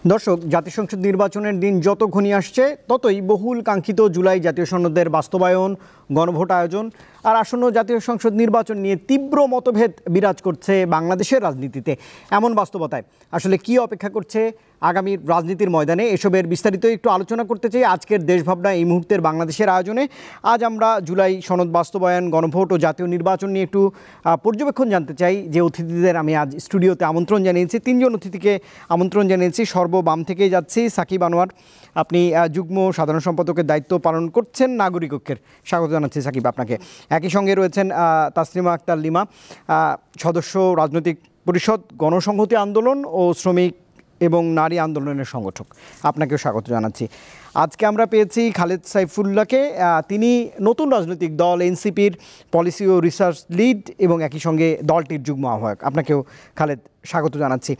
দর্শক, জাতীয় সংসদ নির্বাচনের দিন যত ঘনিয়ে আসছে ততই বহুল কাঙ্ক্ষিত জুলাই জাতীয় সনদের বাস্তবায়ন, গণভোট আয়োজন আর আসন্ন জাতীয় সংসদ নির্বাচন নিয়ে তীব্র মতভেদ বিরাজ করছে বাংলাদেশের রাজনীতিতে। এমন বাস্তবতায় আসলে কি অপেক্ষা করছে আগামীর রাজনীতির ময়দানে, এসবের বিস্তারিত একটু আলোচনা করতে চাই আজকের দেশভাবনা এই মুহূর্তের বাংলাদেশের আয়োজনে। আজ আমরা জুলাই সনদ বাস্তবায়ন, গণভোট ও জাতীয় নির্বাচন নিয়ে একটু পর্যবেক্ষণ জানতে চাই। যে অতিথিদের আমি আজ স্টুডিওতে আমন্ত্রণ জানিয়েছি, তিনজন অতিথিকে আমন্ত্রণ জানিয়েছি। সর্ববাম থেকেই যাচ্ছি, সাকিব আনোয়ার, আপনি যুগ্ম সাধারণ সম্পাদকের দায়িত্ব পালন করছেন নাগরিক ঐক্যের। স্বাগত জানাচ্ছি সাকিব আপনাকে। একই সঙ্গে রয়েছেন তাসলিমা আক্তার লিমা, সদস্য রাজনৈতিক পরিষদ, গণসংহতি আন্দোলন ও শ্রমিক এবং নারী আন্দোলনের সংগঠক। আপনাকেও স্বাগত জানাচ্ছি। আজকে আমরা পেয়েছি খালেদ সাইফুল্লাহকে, তিনি নতুন রাজনৈতিক দল এনসিপির পলিসি ও রিসার্চ লিড এবং একই সঙ্গে দলটির যুগ্ম আহ্বায়ক। আপনাকেও খালেদ স্বাগত জানাচ্ছি।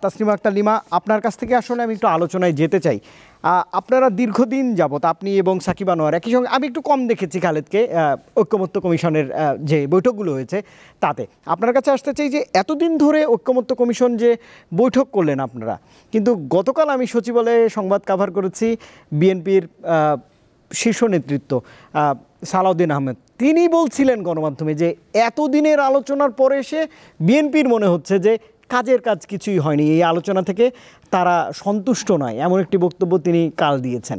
তাসলিমা আক্তার লিমা, আপনার কাছ থেকে আসলে আমি একটু আলোচনায় যেতে চাই। আপনারা দীর্ঘদিন যাবত, আপনি এবং সাকিব আনোয়ার, একই সঙ্গে আমি একটু কম দেখেছি খালেদকে ঐক্যমত্য কমিশনের যে বৈঠকগুলো হয়েছে তাতে। আপনার কাছে আসতে চাই যে এতদিন ধরে ঐক্যমত্য কমিশন যে বৈঠক করলেন আপনারা, কিন্তু গতকাল আমি সচিবালয়ে সংবাদ কাভার করেছি, বিএনপির শীর্ষ নেতৃত্ব সালাউদ্দিন আহমেদ তিনি বলছিলেন গণমাধ্যমে যে এতদিনের আলোচনার পরে এসে বিএনপির মনে হচ্ছে যে কাজের কাজ কিছুই হয়নি, এই আলোচনা থেকে তারা সন্তুষ্ট নয়, এমন একটি বক্তব্য তিনি কাল দিয়েছেন।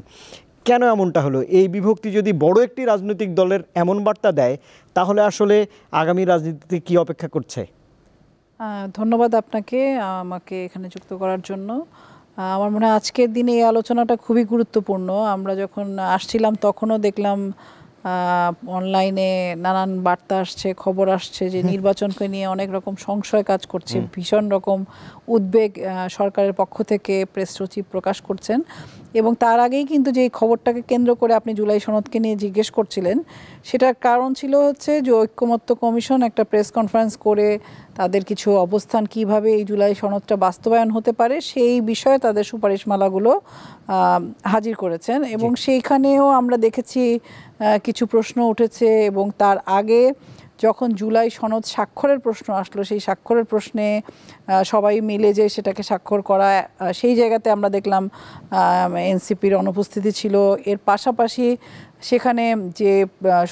কেন এমনটা হলো? এই বিভক্তি যদি বড় একটি রাজনৈতিক দলের এমন বার্তা দেয়, তাহলে আসলে আগামী রাজনীতিতে কি অপেক্ষা করছে? ধন্যবাদ আপনাকে আমাকে এখানে যুক্ত করার জন্য। আমার মনে হয় আজকের দিনে এই আলোচনাটা খুবই গুরুত্বপূর্ণ। আমরা যখন আসছিলাম তখনও দেখলাম অনলাইনে নানান বার্তা আসছে, খবর আসছে যে নির্বাচনকে নিয়ে অনেক রকম সংশয় কাজ করছে, ভীষণ রকম উদ্বেগ সরকারের পক্ষ থেকে প্রেস সচিব প্রকাশ করছেন। এবং তার আগেই কিন্তু যে খবরটাকে কেন্দ্র করে আপনি জুলাই সনদকে নিয়ে জিজ্ঞেস করছিলেন, সেটার কারণ ছিল হচ্ছে যে ঐক্যমত্য কমিশন একটা প্রেস কনফারেন্স করে তাদের কিছু অবস্থান কিভাবে এই জুলাই সনদটা বাস্তবায়ন হতে পারে সেই বিষয়ে তাদের সুপারিশমালাগুলো হাজির করেছেন। এবং সেইখানেও আমরা দেখেছি কিছু প্রশ্ন উঠেছে। এবং তার আগে যখন জুলাই সনদ স্বাক্ষরের প্রশ্ন আসলো, সেই স্বাক্ষরের প্রশ্নে সবাই মিলে যে সেটাকে স্বাক্ষর করা, সেই জায়গাতে আমরা দেখলাম এনসিপির অনুপস্থিতি ছিল। এর পাশাপাশি সেখানে যে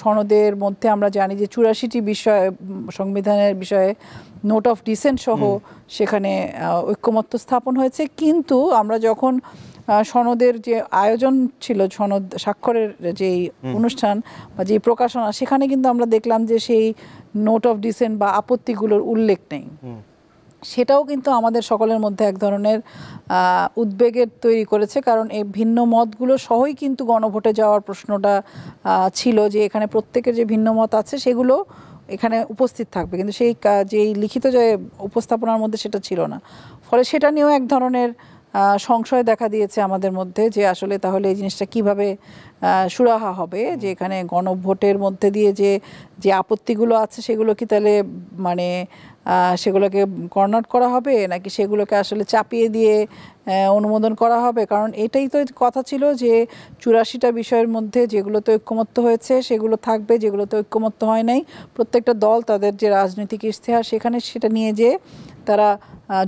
সনদের মধ্যে আমরা জানি যে 84টি বিষয়, সংবিধানের বিষয়ে নোট অফ ডিসেন্ট সহ সেখানে ঐক্যমত্য স্থাপন হয়েছে। কিন্তু আমরা যখন সনদের যে আয়োজন ছিল, সনদ স্বাক্ষরের যেই অনুষ্ঠান বা যেই প্রকাশনা, সেখানে কিন্তু আমরা দেখলাম যে সেই নোট অফ ডিসেন্ট বা আপত্তিগুলোর উল্লেখ নেই। সেটাও কিন্তু আমাদের সকলের মধ্যে এক ধরনের উদ্বেগের তৈরি করেছে, কারণ এই ভিন্ন মতগুলো সহই কিন্তু গণভোটে যাওয়ার প্রশ্নটা ছিল যে এখানে প্রত্যেকের যে ভিন্ন মত আছে সেগুলো এখানে উপস্থিত থাকবে, কিন্তু সেই যেই লিখিত যে উপস্থাপনার মধ্যে সেটা ছিল না। ফলে সেটা নিয়েও এক ধরনের সংশয় দেখা দিয়েছে আমাদের মধ্যে যে আসলে তাহলে এই জিনিসটা কিভাবে সুরাহা হবে, যে এখানে গণভোটের মধ্যে দিয়ে যে আপত্তিগুলো আছে সেগুলো কি তাহলে মানে সেগুলোকে কর্নার করা হবে, নাকি সেগুলোকে আসলে চাপিয়ে দিয়ে অনুমোদন করা হবে? কারণ এটাই তো কথা ছিল যে 84টা বিষয়ের মধ্যে যেগুলোতে ঐক্যমত্য হয়েছে সেগুলো থাকবে, যেগুলোতে ঐক্যমত্য হয় নাই প্রত্যেকটা দল তাদের যে রাজনৈতিক ইশতেহার সেখানে সেটা নিয়ে যে তারা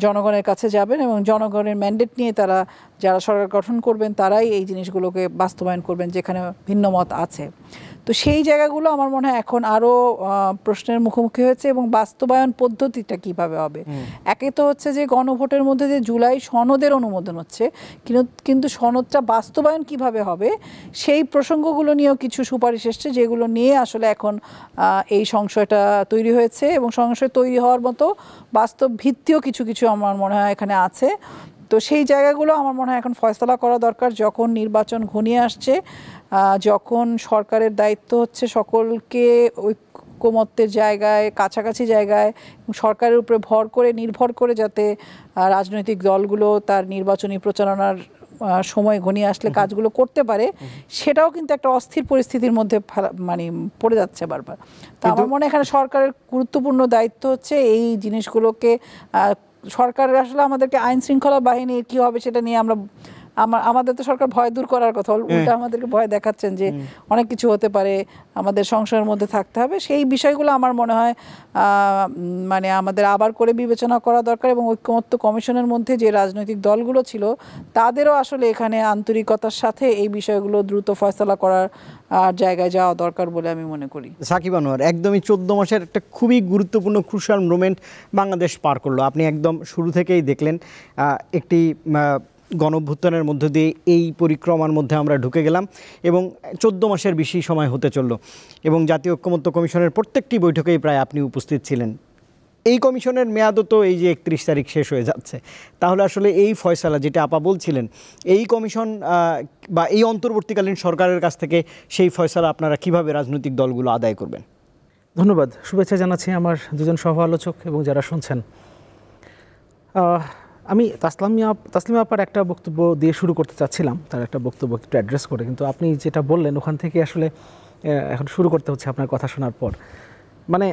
জনগণের কাছে যাবেন এবং জনগণের ম্যান্ডেট নিয়ে তারা যারা সরকার গঠন করবেন তারাই এই জিনিসগুলোকে বাস্তবায়ন করবেন যেখানে ভিন্ন মত আছে। তো সেই জায়গাগুলো আমার মনে হয় এখন আরও প্রশ্নের মুখোমুখি হয়েছে। এবং বাস্তবায়ন পদ্ধতিটা কিভাবে হবে? একে তো হচ্ছে যে গণভোটের মধ্যে যে জুলাই সনদের অনুমোদন হচ্ছে, কিন্তু সনদটা বাস্তবায়ন কিভাবে হবে সেই প্রসঙ্গগুলো নিয়েও কিছু সুপারিশ এসছে, যেগুলো নিয়ে আসলে এখন এই সংশয়টা তৈরি হয়েছে। এবং সংশয় তৈরি হওয়ার মতো বাস্তব ভিত্তিও কিছু কিছু আমার মনে হয় এখানে আছে। তো সেই জায়গাগুলো আমার মনে হয় এখন ফয়সলা করা দরকার। যখন নির্বাচন ঘনিয়ে আসছে, যখন সরকারের দায়িত্ব হচ্ছে সকলকে ঐক্যমত্যের জায়গায়, কাছাকাছি জায়গায় সরকারের উপরে নির্ভর করে যাতে রাজনৈতিক দলগুলো তার নির্বাচনী প্রচারণার সময় ঘনিয়ে আসলে কাজগুলো করতে পারে, সেটাও কিন্তু একটা অস্থির পরিস্থিতির মধ্যে মানে পড়ে যাচ্ছে বারবার। তো আমার মনে হয় এখানে সরকারের গুরুত্বপূর্ণ দায়িত্ব হচ্ছে এই জিনিসগুলোকে, সরকারের আসলে আমাদেরকে আইন শৃঙ্খলা বাহিনী কী হবে সেটা নিয়ে আমরা আমাদের তো সরকার ভয় দূর করার কথা, উল্টা আমাদেরকে ভয় দেখাচ্ছেন যে অনেক কিছু হতে পারে, আমাদের সংসারের মধ্যে থাকতে হবে। সেই বিষয়গুলো আমার মনে হয় মানে আমাদের আবার করে বিবেচনা করা দরকার, এবং ঐক্যমত্য কমিশনের মধ্যে যে রাজনৈতিক দলগুলো ছিল তাদেরও আসলে এখানে আন্তরিকতার সাথে এই বিষয়গুলো দ্রুত ফয়সালা করার জায়গায় যাওয়া দরকার বলে আমি মনে করি। সাকিব আনোয়ার, একদমই 14 মাসের একটা খুবই গুরুত্বপূর্ণ ক্রুশাল মোমেন্ট বাংলাদেশ পার করলো। আপনি একদম শুরু থেকেই দেখলেন একটি গণঅভ্যুত্থানের মধ্য দিয়ে এই পরিক্রমার মধ্যে আমরা ঢুকে গেলাম এবং 14 মাসের বেশি সময় হতে চলল, এবং জাতীয় ঐক্যমত্য কমিশনের প্রত্যেকটি বৈঠকেই প্রায় আপনি উপস্থিত ছিলেন। এই কমিশনের মেয়াদও তো এই যে 31 তারিখ শেষ হয়ে যাচ্ছে, তাহলে আসলে এই ফয়সালা যেটা আপা বলছিলেন, এই কমিশন বা এই অন্তর্বর্তীকালীন সরকারের কাছ থেকে সেই ফয়সালা আপনারা কিভাবে রাজনৈতিক দলগুলো আদায় করবেন? ধন্যবাদ, শুভেচ্ছা জানাচ্ছি আমার দুজন সহ আলোচক এবং যারা শুনছেন। আমি তাসলিমা আপার একটা বক্তব্য দিয়ে শুরু করতে চাচ্ছিলাম, তার একটা বক্তব্য একটু অ্যাড্রেস করে, কিন্তু আপনি যেটা বললেন ওখান থেকে আসলে এখন শুরু করতে হচ্ছে আপনার কথা শোনার পর। মানে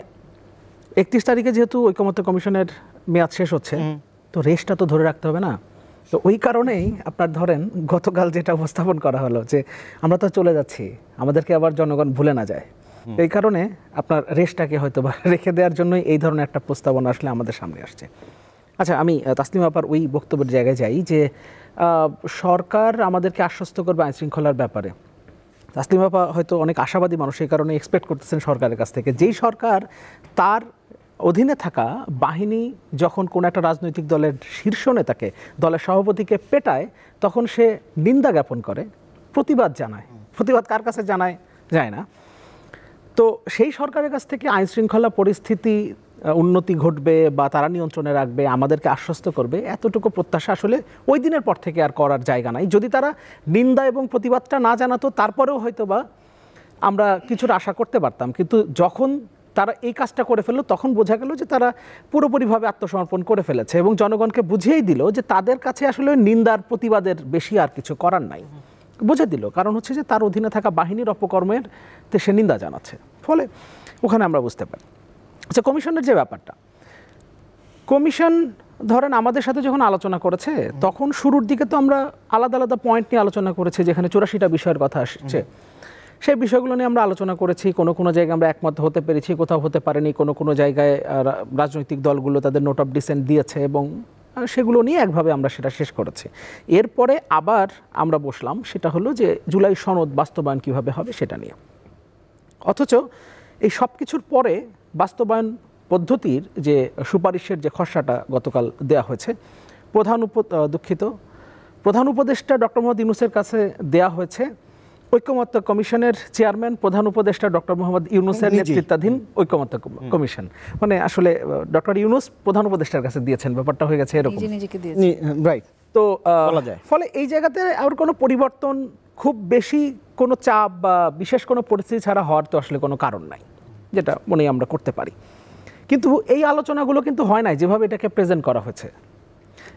31 তারিখে যেহেতু ঐকমত্য কমিশনের মেয়াদ শেষ হচ্ছে, তো রেশটা তো ধরে রাখতে হবে না। তো ওই কারণেই আপনার ধরেন গতকাল যেটা উপস্থাপন করা হলো যে আমরা তো চলে যাচ্ছি, আমাদেরকে আবার জনগণ ভুলে না যায়, এই কারণে আপনার রেশটাকে হয়তো বা রেখে দেওয়ার জন্যই এই ধরনের একটা প্রস্তাবনা আসলে আমাদের সামনে আসছে। আচ্ছা, আমি তাসলিমা আপার ওই বক্তব্যের জায়গায় যাই যে সরকার আমাদেরকে আশ্বস্ত করবে আইনশৃঙ্খলার ব্যাপারে। তাসলিমা আপা হয়তো অনেক আশাবাদী মানুষ, এই কারণে এক্সপেক্ট করতেছেন সরকারের কাছ থেকে, যেই সরকার তার অধীনে থাকা বাহিনী যখন কোনো একটা রাজনৈতিক দলের শীর্ষ নেতাকে, দলের সভাপতিকে পেটায়, তখন সে নিন্দা জ্ঞাপন করে, প্রতিবাদ জানায়। প্রতিবাদ কার কাছে জানায় যায় না। তো সেই সরকারের কাছ থেকে আইনশৃঙ্খলা পরিস্থিতি উন্নতি ঘটবে বা তারা নিয়ন্ত্রণে রাখবে, আমাদেরকে আশ্বস্ত করবে, এতটুকু প্রত্যাশা আসলে ওই দিনের পর থেকে আর করার জায়গা নাই। যদি তারা নিন্দা এবং প্রতিবাদটা না জানাতো, তারপরেও হয়তো বা আমরা কিছুটা আশা করতে পারতাম। কিন্তু যখন তারা এই কাজটা করে ফেললো, তখন বোঝা গেল যে তারা পুরোপুরিভাবে আত্মসমর্পণ করে ফেলেছে এবং জনগণকে বুঝিয়েই দিল যে তাদের কাছে আসলে নিন্দার প্রতিবাদের বেশি আর কিছু করার নাই। বুঝে দিল, কারণ হচ্ছে যে তার অধীনে থাকা বাহিনীর অপকর্মের সে নিন্দা জানাচ্ছে। ফলে ওখানে আমরা বুঝতে পারি। আচ্ছা, কমিশনের যে ব্যাপারটা, কমিশন ধরেন আমাদের সাথে যখন আলোচনা করেছে, তখন শুরুর দিকে তো আমরা আলাদা আলাদা পয়েন্ট নিয়ে আলোচনা করেছি, যেখানে 84টা বিষয়ের কথা আসছে। সেই বিষয়গুলো নিয়ে আমরা আলোচনা করেছি। কোনো কোনো জায়গায় আমরা একমত হতে পেরেছি, কোথাও হতে পারেনি। কোনো কোনো জায়গায় রাজনৈতিক দলগুলো তাদের নোট অফ ডিসেন্ট দিয়েছে এবং সেগুলো নিয়ে একভাবে আমরা সেটা শেষ করেছি। এরপরে আবার আমরা বসলাম, সেটা হলো যে জুলাই সনদ বাস্তবায়ন কিভাবে হবে সেটা নিয়ে। অথচ এই সব কিছুর পরে বাস্তবায়ন পদ্ধতির যে সুপারিশের যে খসড়াটা গতকাল দেয়া হয়েছে, প্রধান উপদেষ্টা ডক্টর মোহাম্মদ ইউনূসের কাছে দেয়া হয়েছে। ঐক্যমত্য কমিশনের চেয়ারম্যান প্রধান উপদেষ্টা ডক্টর মোহাম্মদ ইউনূসের নেতৃত্বাধীন ঐক্যমত্য কমিশন, মানে আসলে ডক্টর ইউনূস প্রধান উপদেষ্টার কাছে দিয়েছেন, ব্যাপারটা হয়ে গেছে এরকম। রাইট। তো ফলে এই জায়গাতে আর কোনো পরিবর্তন, খুব বেশি কোনো চাপ বা বিশেষ কোনো পরিস্থিতি ছাড়া হওয়ার তো আসলে কোনো কারণ নাই, যেটা মনে আমরা করতে পারি। কিন্তু এই আলোচনাগুলো কিন্তু হয় নাই যেভাবে এটাকে প্রেজেন্ট করা হয়েছে।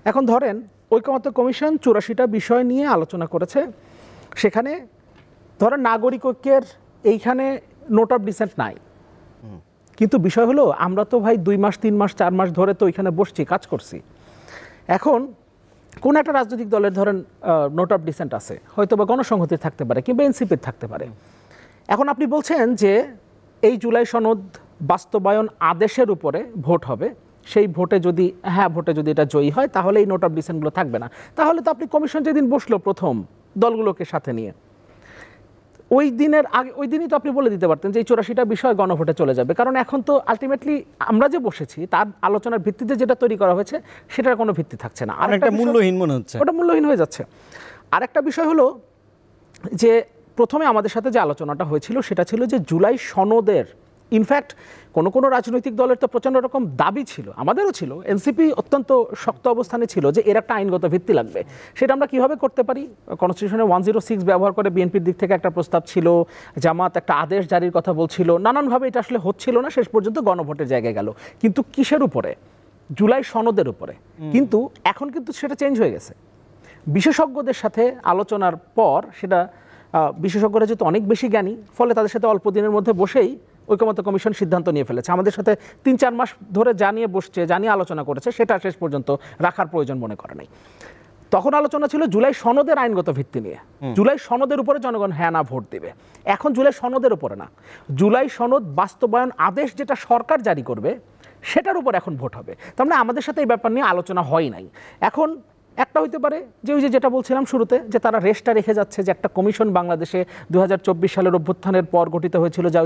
এখন ধরেন ঐক্যমত্য কমিশন 84টা বিষয় নিয়ে আলোচনা করেছে। সেখানে ধরেন নাগরিক ঐক্যের এইখানে নোট অফ ডিসেন্ট নাই, কিন্তু বিষয় হলো আমরা তো ভাই 2 মাস 3 মাস 4 মাস ধরে তো ওইখানে বসছি, কাজ করছি। এখন কোন একটা রাজনৈতিক দলের ধরেন নোট অফ ডিসেন্ট আছে, হয়তো বা গণসংহতির থাকতে পারে কিংবা এনসিপির থাকতে পারে। এখন আপনি বলছেন যে এই জুলাই সনদ বাস্তবায়ন আদেশের উপরে ভোট হবে, সেই ভোটে যদি এটা জয়ী হয়, তাহলে এই নোট অফ ডিসেন্টগুলো থাকবে না। তাহলে তো আপনি কমিশন যেদিন বসলো প্রথম দলগুলোকে সাথে নিয়ে, ওই দিনই তো আপনি বলে দিতে পারতেন যে এই 84টা বিষয় গণভোটে চলে যাবে। কারণ এখন তো আলটিমেটলি আমরা যে বসেছি তার আলোচনার ভিত্তিতে যেটা তৈরি করা হয়েছে সেটার কোনো ভিত্তি থাকছে না, আর একটা মূল্যহীন মনে হচ্ছে, ওটা মূল্যহীন হয়ে যাচ্ছে। আর একটা বিষয় হলো যে প্রথমে আমাদের সাথে যে আলোচনাটা হয়েছিল সেটা ছিল যে জুলাই সনদের, ইনফ্যাক্ট কোনো রাজনৈতিক দলের তো প্রচণ্ড রকম দাবি ছিল, আমাদেরও ছিল, এনসিপি অত্যন্ত শক্ত অবস্থানে ছিল যে এর একটা আইনগত ভিত্তি লাগবে। সেটা আমরা কিভাবে করতে পারি? কনস্টিটিউশনের 106 ব্যবহার করে বিএনপির দিক থেকে একটা প্রস্তাব ছিল, জামাত একটা আদেশ জারির কথা বলছিল, নানানভাবে এটা আসলে হচ্ছিল না, শেষ পর্যন্ত গণভোটের জায়গায় গেল। কিন্তু কিসের উপরে? জুলাই সনদের উপরে। কিন্তু এখন কিন্তু সেটা চেঞ্জ হয়ে গেছে। বিশেষজ্ঞদের সাথে আলোচনার পর সেটা, বিশেষজ্ঞরা যেহেতু অনেক বেশি জ্ঞানী, ফলে তাদের সাথে অল্প দিনের মধ্যে বসেই ঐক্যমত্য কমিশন সিদ্ধান্ত নিয়ে ফেলেছে। আমাদের সাথে 3-4 মাস ধরে জানিয়ে আলোচনা করেছে, সেটা শেষ পর্যন্ত রাখার প্রয়োজন মনে করে নাই। তখন আলোচনা ছিল জুলাই সনদের আইনগত ভিত্তি নিয়ে, জুলাই সনদের উপরে জনগণ হ্যাঁ না ভোট দেবে। এখন জুলাই সনদের উপরে না, জুলাই সনদ বাস্তবায়ন আদেশ যেটা সরকার জারি করবে সেটার উপর এখন ভোট হবে। তার মানে আমাদের সাথে এই ব্যাপার নিয়ে আলোচনা হয় নাই। এখন একটা হইতে পারে যে ওই যেটা বলছিলাম শুরুতে, যে তারা রেস্টটা রেখে যাচ্ছে, যে একটা কমিশন বাংলাদেশে 2024 সালের অভ্যুত্থানের পর গঠিত হয়েছিল, যা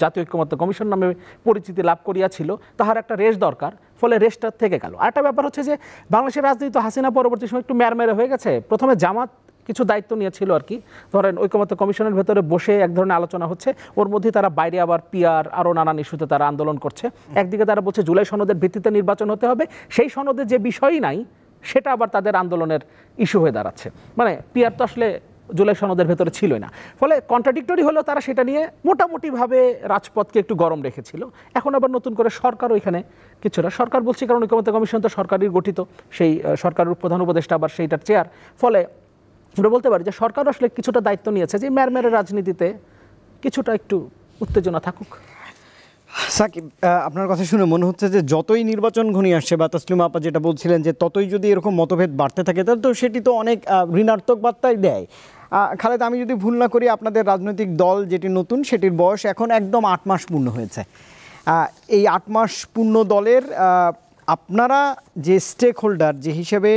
জাতীয় ঐক্যমত্য কমিশন নামে পরিচিতি লাভ করিয়াছিল, তাহার একটা রেস্ট দরকার, ফলে রেস্টটা থেকে গেল। আরেকটা ব্যাপার হচ্ছে যে বাংলাদেশের রাজনীতি তো হাসিনা পরবর্তী সময় একটু মেরমেরে হয়ে গেছে। প্রথমে জামাত কিছু দায়িত্ব নিয়েছিল আর কি, ধরেন ঐক্যমত্য কমিশনের ভেতরে বসে এক ধরনের আলোচনা হচ্ছে, ওর মধ্যে তারা বাইরে আবার পিআর আরও নানান ইস্যুতে তারা আন্দোলন করছে। একদিকে তারা বলছে জুলাই সনদের ভিত্তিতে নির্বাচন হতে হবে, সেই সনদে যে বিষয়ই নাই সেটা আবার তাদের আন্দোলনের ইস্যু হয়ে দাঁড়াচ্ছে। মানে পিআর তো আসলে জুলাই সনদের ভেতরে ছিলই না, ফলে কন্ট্রাডিক্টরি হলেও তারা সেটা নিয়ে মোটামুটিভাবে রাজপথকে একটু গরম রেখেছিল। এখন আবার নতুন করে সরকার ওইখানে কিছুটা, সরকার বলছি কারণ ঐক্যমত্য কমিশন তো সরকারই গঠিত, সেই সরকারের প্রধান উপদেষ্টা আবার সেইটার চেয়ার, ফলে আমরা বলতে পারি যে সরকার আসলে কিছুটা দায়িত্ব নিয়েছে যে ম্যারম্যারের রাজনীতিতে কিছুটা একটু উত্তেজনা থাকুক। সাকিব, আপনার কথা শুনে মনে হচ্ছে যে যতই নির্বাচন ঘনিয়ে আসছে, বা তসলিমা আপা যেটা বলছিলেন যে ততই যদি এরকম মতভেদ বাড়তে থাকে তাহলে তো সেটি তো অনেক ঋণাত্মক বার্তাই দেয়। খালেদ, আমি যদি ভুল না করি আপনাদের রাজনৈতিক দল যেটি নতুন সেটির বয়স এখন একদম 8 মাস পূর্ণ হয়েছে। এই 8 মাস পূর্ণ দলের আপনারা যে স্টেক হোল্ডার, যে হিসেবে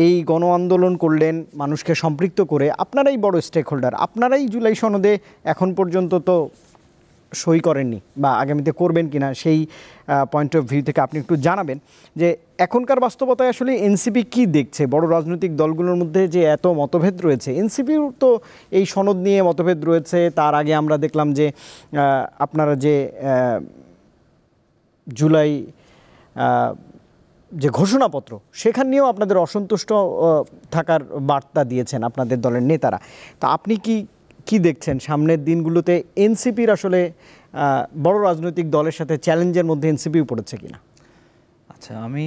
এই গণ আন্দোলন করলেন মানুষকে সম্পৃক্ত করে, আপনারাই বড় স্টেক হোল্ডার, আপনারাই জুলাই সনদে এখন পর্যন্ত তো সই করেননি, বা আগামীতে করবেন কিনা সেই পয়েন্ট অফ ভিউ থেকে আপনি একটু জানাবেন যে এখনকার বাস্তবতায় আসলে এনসিপি কি দেখছে? বড় রাজনৈতিক দলগুলোর মধ্যে যে এত মতভেদ রয়েছে, এনসিপির তো এই সনদ নিয়ে মতভেদ রয়েছে। তার আগে আমরা দেখলাম যে আপনারা যে জুলাই যে ঘোষণাপত্র, সেখান নিয়েও আপনাদের অসন্তুষ্ট থাকার বার্তা দিয়েছেন আপনাদের দলের নেতারা। তা আপনি কি দেখছেন সামনের দিনগুলোতে এনসিপির আসলে বড় রাজনৈতিক দলের সাথে চ্যালেঞ্জের মধ্যে এনসিপিও পড়েছে কিনা? আচ্ছা, আমি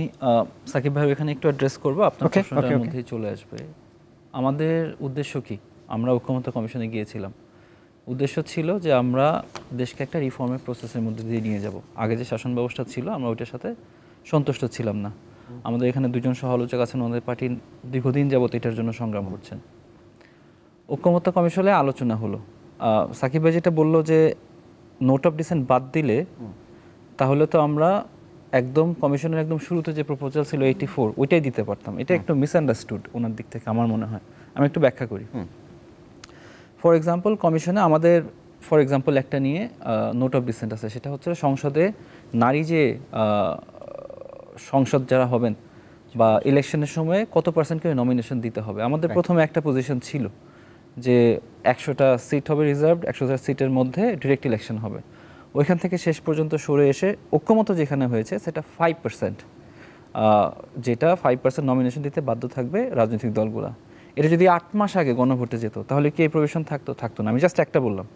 সাকিব ভাই এখানে একটু অ্যাড্রেস করবো, আপনার প্রশ্নটার মধ্যেই চলে আসবে। আমাদের উদ্দেশ্য কি? আমরা ঐক্যমত্য কমিশনে গিয়েছিলাম, উদ্দেশ্য ছিল যে আমরা দেশকে একটা রিফর্মের প্রসেসের মধ্যে দিয়ে নিয়ে যাব। আগে যে শাসন ব্যবস্থা ছিল আমরা ওইটার সাথে সন্তুষ্ট ছিলাম না। আমাদের এখানে দুজন সহ আলোচক আছেন, আমাদের পার্টি দীর্ঘদিন যাবত এটার জন্য সংগ্রাম করছেন। ঐক্যমত্য কমিশনে আলোচনা হলো, সাকিব ভাই যেটা বললো যে নোট অফ ডিসেন্ট বাদ দিলে তাহলে তো আমরা একদম কমিশনের একদম শুরুতে যে প্রপোজাল ছিল 84 ওইটাই দিতে পারতাম। এটা একটু মিসআন্ডারস্টুড ওনার দিক থেকে আমার মনে হয়। আমি একটু ব্যাখ্যা করি। ফর এক্সাম্পল, কমিশনে আমাদের ফর এক্সাম্পল একটা নিয়ে নোট অফ ডিসেন্ট আছে, সেটা হচ্ছে সংসদে নারী যে সংসদ যারা হবেন বা ইলেকশনের সময় কত পার্সেন্ট করে নমিনেশন দিতে হবে। আমাদের প্রথমে একটা পজিশন ছিল যে 100টা সিট হবে রিজার্ভড, 100টা সিটের মধ্যে ডিরেক্ট ইলেকশন হবে। ওইখান থেকে শেষ পর্যন্ত সরে এসে ঐক্যমত্য যেখানে হয়েছে সেটা 5%, যেটা 5% নমিনেশন দিতে বাধ্য থাকবে রাজনৈতিক দলগুলো। এটা যদি 8 মাস আগে গণভোটে যেত তাহলে কি এই প্রভিশন থাকতো না। আমি জাস্ট একটা বললাম।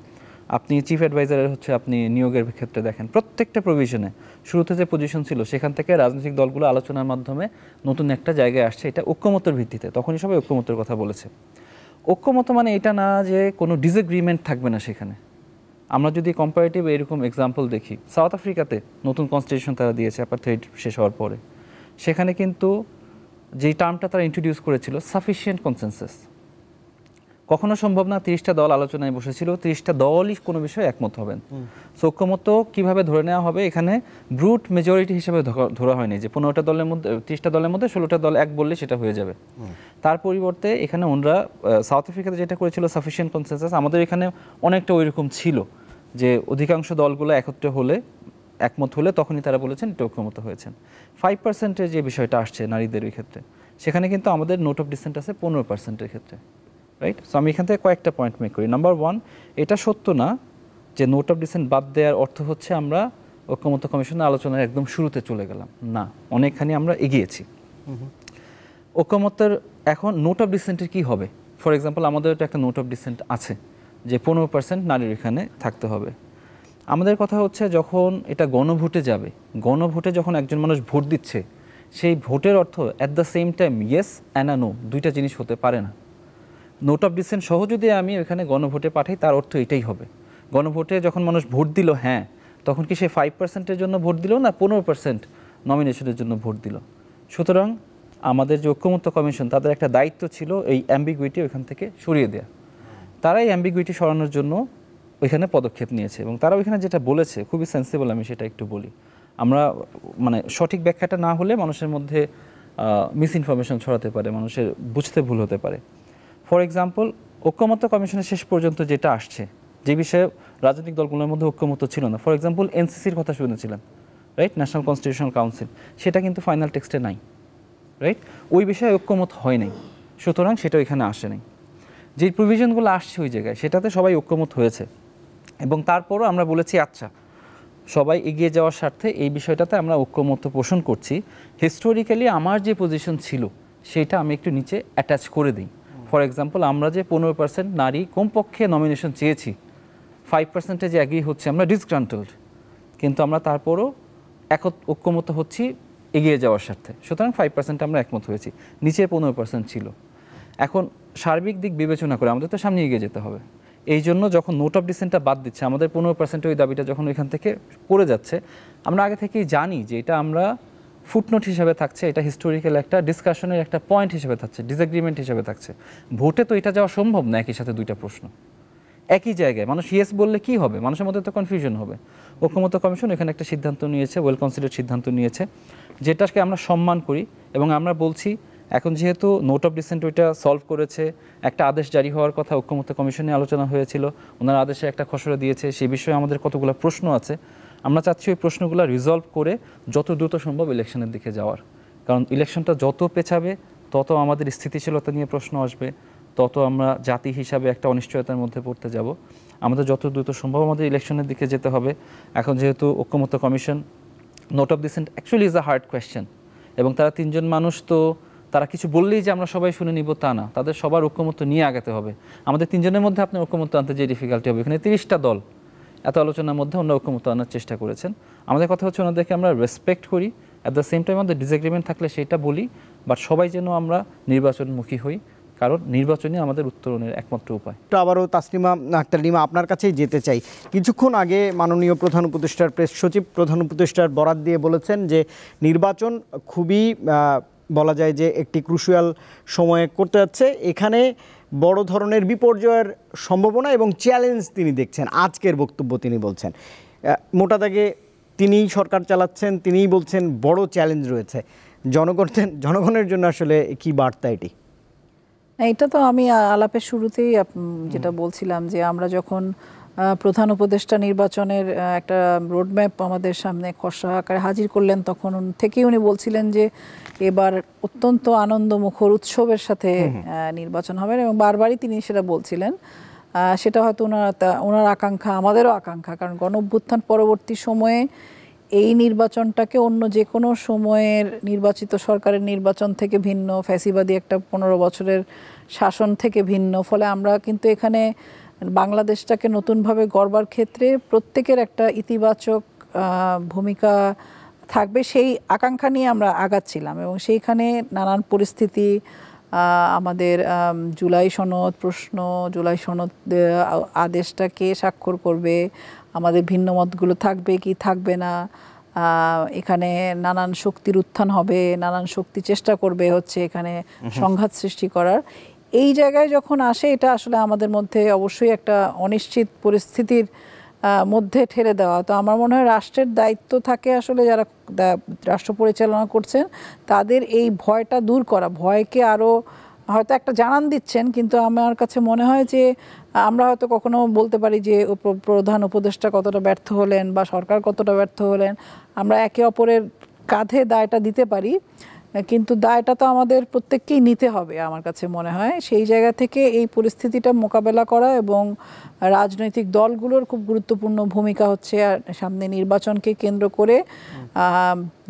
আপনি চিফ অ্যাডভাইজারের আপনি নিয়োগের ক্ষেত্রে দেখেন, প্রত্যেকটা প্রভিশনে শুরুতে যে পজিশন ছিল সেখান থেকে রাজনৈতিক দলগুলো আলোচনার মাধ্যমে নতুন একটা জায়গায় আসছে, এটা ঐক্যমত্যের ভিত্তিতে। তখনই সবাই ঐক্যমত্যের কথা বলেছে। ঐক্যমত্য মানে এটা না যে কোনো ডিসএগ্রিমেন্ট থাকবে না সেখানে। আমরা যদি কম্পারেটিভ এরকম এক্সাম্পল দেখি, সাউথ আফ্রিকাতে নতুন কনস্টিটিউশন তারা দিয়েছে অ্যাপার্থাইড শেষ হওয়ার পরে, সেখানে কিন্তু যেই টার্মটা তারা ইন্ট্রোডিউস করেছিল সাফিসিয়েন্ট কনসেনসাস, কখনো সম্ভব না 30টা দল আলোচনায় বসেছিল, 30টা দলই কোনো বিষয়ে একমত হবেন। সো ঐক্যমত্য কীভাবে ধরে নেওয়া হবে, এখানে ব্রুট মেজরিটি হিসেবে ধরা হয়নি যে 15টা দলের মধ্যে 30টা দলের মধ্যে 16টা দল এক বললে সেটা হয়ে যাবে। তার পরিবর্তে এখানে ওনরা সাউথ আফ্রিকাতে যেটা করেছিল সাফিসিয়েন্ট কনসেনসাস, আমাদের এখানে অনেকটা ওইরকম ছিল যে অধিকাংশ দলগুলো একত্রে হলে একমত হলে তখনই তারা বলেছেন এটা ঐক্যমত্য হয়েছেন। 5%-এর যে বিষয়টা আসছে নারীদের ওই ক্ষেত্রে, সেখানে কিন্তু আমাদের নোট অফ ডিসেন্ট আছে 15%-এর ক্ষেত্রে, রাইট? সো আমি এখান থেকে কয়েকটা পয়েন্ট মেক করি। নাম্বার 1, এটা সত্য না যে নোট অফ ডিসেন্ট বাদ দেওয়ার অর্থ হচ্ছে আমরা ঐক্যমত্য কমিশনের আলোচনার একদম শুরুতে চলে গেলাম, না, অনেকখানি আমরা এগিয়েছি। ঐক্যমত্যের এখন নোট অফ ডিসেন্টের কী হবে? ফর এক্সাম্পল, আমাদের তো একটা নোট অফ ডিসেন্ট আছে যে 15% নারীর এখানে থাকতে হবে। আমাদের কথা হচ্ছে যখন এটা গণভোটে যাবে, গণভোটে যখন একজন মানুষ ভোট দিচ্ছে, সেই ভোটের অর্থ at the same time yes and no, দুইটা জিনিস হতে পারে না। নোট অফ ডিসেন্ট সহ যদি আমি ওখানে গণভোটে পাঠাই তার অর্থ এটাই হবে। গণভোটে যখন মানুষ ভোট দিল হ্যাঁ, তখন কি সে 5%-এর জন্য ভোট দিল না 15% নমিনেশনের জন্য ভোট দিল? সুতরাং আমাদের যে ঐক্যমত্য কমিশন তাদের একটা দায়িত্ব ছিল এই অ্যাম্বিগুইটি ওইখান থেকে সরিয়ে দেওয়া। তারা এই অ্যাম্বিগুইটি সরানোর জন্য ওইখানে পদক্ষেপ নিয়েছে এবং তারা ওইখানে যেটা বলেছে খুবই সেন্সিবল, আমি সেটা একটু বলি। আমরা মানে সঠিক ব্যাখ্যাটা না হলে মানুষের মধ্যে মিস ইনফরমেশন ছড়াতে পারে, মানুষের বুঝতে ভুল হতে পারে। ফর এক্সাম্পল, ঐক্যমত্য কমিশনের শেষ পর্যন্ত যেটা আসছে, যে বিষয়ে রাজনৈতিক দলগুলোর মধ্যে ঐক্যমত্য ছিল না, ফর এক্সাম্পল এনসিসির কথা শুনেছিলেন, রাইট, ন্যাশনাল কনস্টিটিউশনাল কাউন্সিল, সেটা কিন্তু ফাইনাল টেক্সটে নাই, রাইট, ওই বিষয়ে ঐক্যমত হয় নাই, সুতরাং সেটা ওইখানে আসে নাই। যে প্রভিশনগুলো আসছে ওই জায়গায় সেটাতে সবাই ঐক্যমত হয়েছে এবং তারপরও আমরা বলেছি আচ্ছা সবাই এগিয়ে যাওয়ার স্বার্থে এই বিষয়টাতে আমরা ঐক্যমত্য পোষণ করছি। হিস্টোরিক্যালি আমার যে পজিশন ছিল সেইটা আমি একটু নিচে অ্যাটাচ করে দিই। ফর এক্সাম্পল, আমরা যে 15% নারী কমপক্ষে নমিনেশন চেয়েছি, 5% যে অ্যাগ্রি হচ্ছে আমরা ডিসগ্রান্টেলড, কিন্তু আমরা তারপরও ঐক্যমত হচ্ছি এগিয়ে যাওয়ার স্বার্থে, সুতরাং 5% আমরা একমত হয়েছি, নিচে 15% ছিল। এখন সার্বিক দিক বিবেচনা করে আমাদের তো সামনে এগিয়ে যেতে হবে, এই জন্য যখন নোট অফ ডিসেন্টটা বাদ দিচ্ছে, আমাদের 15% ওই দাবিটা যখন ওইখান থেকে পড়ে যাচ্ছে, আমরা আগে থেকেই জানি যে এটা আমরা ফুটনোট হিসেবে থাকছে, এটা হিস্টোরিক্যাল একটা ডিসকাশনের একটা পয়েন্ট হিসেবে থাকছে, ডিসএগ্রিমেন্ট হিসেবে থাকছে। ভোটে তো এটা যাওয়া সম্ভব না একই সাথে দুইটা প্রশ্ন একই জায়গায়। মানুষ ইয়েস বললে কি হবে, মানুষের মধ্যে তো কনফিউশন হবে। ঐক্যমত্য কমিশন এখানে একটা সিদ্ধান্ত নিয়েছে, ওয়েল কনসিডার্ড সিদ্ধান্ত নিয়েছে, যেটাকে আমরা সম্মান করি এবং আমরা বলছি এখন যেহেতু নোট অফ ডিসেন্ট ওইটা সলভ করেছে, একটা আদেশ জারি হওয়ার কথা ঐক্যমত্য কমিশনে আলোচনা হয়েছিল, ওনার আদেশে একটা খসড়া দিয়েছে, সেই বিষয়ে আমাদের কতগুলো প্রশ্ন আছে, আমরা চাচ্ছি ওই প্রশ্নগুলো রিজলভ করে যত দ্রুত সম্ভব ইলেকশনের দিকে যাওয়ার। কারণ ইলেকশনটা যত পেছাবে তত আমাদের স্থিতিশীলতা নিয়ে প্রশ্ন আসবে, তত আমরা জাতি হিসাবে একটা অনিশ্চয়তার মধ্যে পড়তে যাব। আমাদের যত দ্রুত সম্ভব আমাদের ইলেকশনের দিকে যেতে হবে। এখন যেহেতু ঐক্যমত্য commission, note of dissent actually is a hard question, এবং তারা 3 জন মানুষ, তো তারা কিছু বললেই যে আমরা সবাই শুনে নিব তা না, তাদের সবার ঐক্যমত্য নিয়ে আগাতে হবে। আমাদের 3 জনের মধ্যে আপনার ঐক্যমত্য আনতে যে ডিফিকাল্টি হবে, এখানে 30টা দল এত আলোচনার মধ্যে অন্য ঐক্যমত্য আনার চেষ্টা করেছেন। আমাদের কথা হচ্ছে ওনাদেরকে আমরা রেসপেক্ট করি, অ্যাট দ্য সেম টাইম আমাদের ডিসএগ্রিমেন্ট থাকলে সেটা বলি, বাট সবাই যেন আমরা নির্বাচনমুখী হই, কারণ নির্বাচনই আমাদের উত্তরণের একমাত্র উপায়। তো আবারও তাসলিমা আক্তার লিমা, আপনার কাছেই যেতে চাই। কিছুক্ষণ আগে মাননীয় প্রধান উপদেষ্টার প্রেস সচিব প্রধান উপদেষ্টার বরাত দিয়ে বলেছেন যে নির্বাচন খুবই বলা যায় যে একটি ক্রুশিয়াল সময়ে করতে যাচ্ছে, এখানে বড় ধরনের বিপর্যয়ের সম্ভাবনা এবং চ্যালেঞ্জ তিনি দেখছেন। আজকের বক্তব্য তিনি বলছেন মোটা দাগে তিনিই সরকার চালাচ্ছেন, তিনিই বলছেন বড় চ্যালেঞ্জ রয়েছে। জনগণের জন্য আসলে কি বার্তা এটি? এটা তো আমি আলাপের শুরুতেই যেটা বলছিলাম যে আমরা যখন প্রধান উপদেষ্টা নির্বাচনের একটা রোডম্যাপ আমাদের সামনে খসড়া আকারে হাজির করলেন, তখন থেকেই উনি বলছিলেন যে এবার অত্যন্ত আনন্দমুখর উৎসবের সাথে নির্বাচন হবে, এবং বারবারই তিনি সেটা বলছিলেন। সেটা হয়তো ওনার আকাঙ্ক্ষা, আমাদেরও আকাঙ্ক্ষা, কারণ গণঅভ্যুত্থান পরবর্তী সময়ে এই নির্বাচনটাকে অন্য যে কোনো সময়ের নির্বাচিত সরকারের নির্বাচন থেকে ভিন্ন, ফ্যাসিবাদী একটা 15 বছরের শাসন থেকে ভিন্ন। ফলে আমরা কিন্তু এখানে বাংলাদেশটাকে নতুনভাবে গড়বার ক্ষেত্রে প্রত্যেকের একটা ইতিবাচক ভূমিকা থাকবে, সেই আকাঙ্ক্ষা নিয়ে আমরা আগাচ্ছিলাম। এবং সেইখানে নানান পরিস্থিতি, আমাদের জুলাই সনদ প্রশ্ন, জুলাই সনদ আদেশটা কে স্বাক্ষর করবে, আমাদের ভিন্ন মতগুলো থাকবে কি থাকবে না, এখানে নানান শক্তির উত্থান হবে, নানান শক্তি চেষ্টা করবে হচ্ছে এখানে সংঘাত সৃষ্টি করার। এই জায়গায় যখন আসে, এটা আসলে আমাদের মধ্যে অবশ্যই একটা অনিশ্চিত পরিস্থিতির মধ্যে ঠেলে দেওয়া। তো আমার মনে হয় রাষ্ট্রের দায়িত্ব থাকে আসলে যারা রাষ্ট্র পরিচালনা করছেন তাদের এই ভয়টা দূর করা। ভয়কে আরও হয়তো একটা জানান দিচ্ছেন, কিন্তু আমার কাছে মনে হয় যে আমরা হয়তো কখনো বলতে পারি যে প্রধান উপদেষ্টা কতটা ব্যর্থ হলেন বা সরকার কতটা ব্যর্থ হলেন, আমরা একে অপরের কাঁধে দায়টা দিতে পারি, কিন্তু দায়টা তো আমাদের প্রত্যেককেই নিতে হবে। আমার কাছে মনে হয় সেই জায়গা থেকে এই পরিস্থিতিটা মোকাবেলা করা এবং রাজনৈতিক দলগুলোর খুব গুরুত্বপূর্ণ ভূমিকা হচ্ছে সামনে নির্বাচনকে কেন্দ্র করে,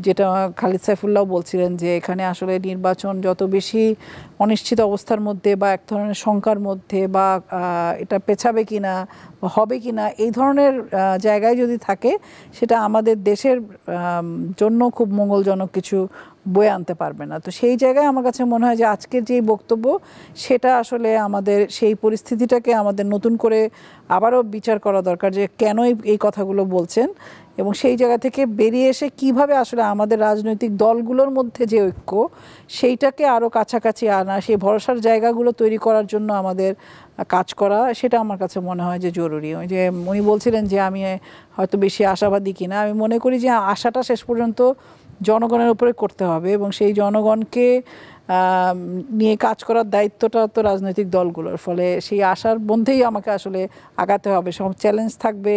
যেটা খালিদ সাইফুল্লাহ বলছিলেন যে এখানে আসলে নির্বাচন যত বেশি অনিশ্চিত অবস্থার মধ্যে বা এক ধরনের শঙ্কার মধ্যে বা এটা পেছাবে কিনা হবে কিনা এই ধরনের জায়গায় যদি থাকে, সেটা আমাদের দেশের জন্য খুব মঙ্গলজনক কিছু বয়ে আনতে পারবে না। তো সেই জায়গায় আমার কাছে মনে হয় যে আজকের যে বক্তব্য সেটা আসলে আমাদের সেই পরিস্থিতিটাকে আমাদের নতুন করে আবারও বিচার করা দরকার যে কেন এই কথাগুলো বলছেন, এবং সেই জায়গা থেকে বেরিয়ে এসে কিভাবে আসলে আমাদের রাজনৈতিক দলগুলোর মধ্যে যে ঐক্য সেইটাকে আরও কাছাকাছি আনা, সেই ভরসার জায়গাগুলো তৈরি করার জন্য আমাদের কাজ করা, সেটা আমার কাছে মনে হয় যে জরুরি। ওই যে উনি বলছিলেন যে আমি হয়তো বেশি আশাবাদী কিনা, আমি মনে করি যে আশাটা শেষ পর্যন্ত জনগণের উপরে করতে হবে, এবং সেই জনগণকে নিয়ে কাজ করার দায়িত্বটা তো রাজনৈতিক দলগুলোর। ফলে সেই আশার মধ্যেই আমাকে আসলে আগাতে হবে। সব চ্যালেঞ্জ থাকবে,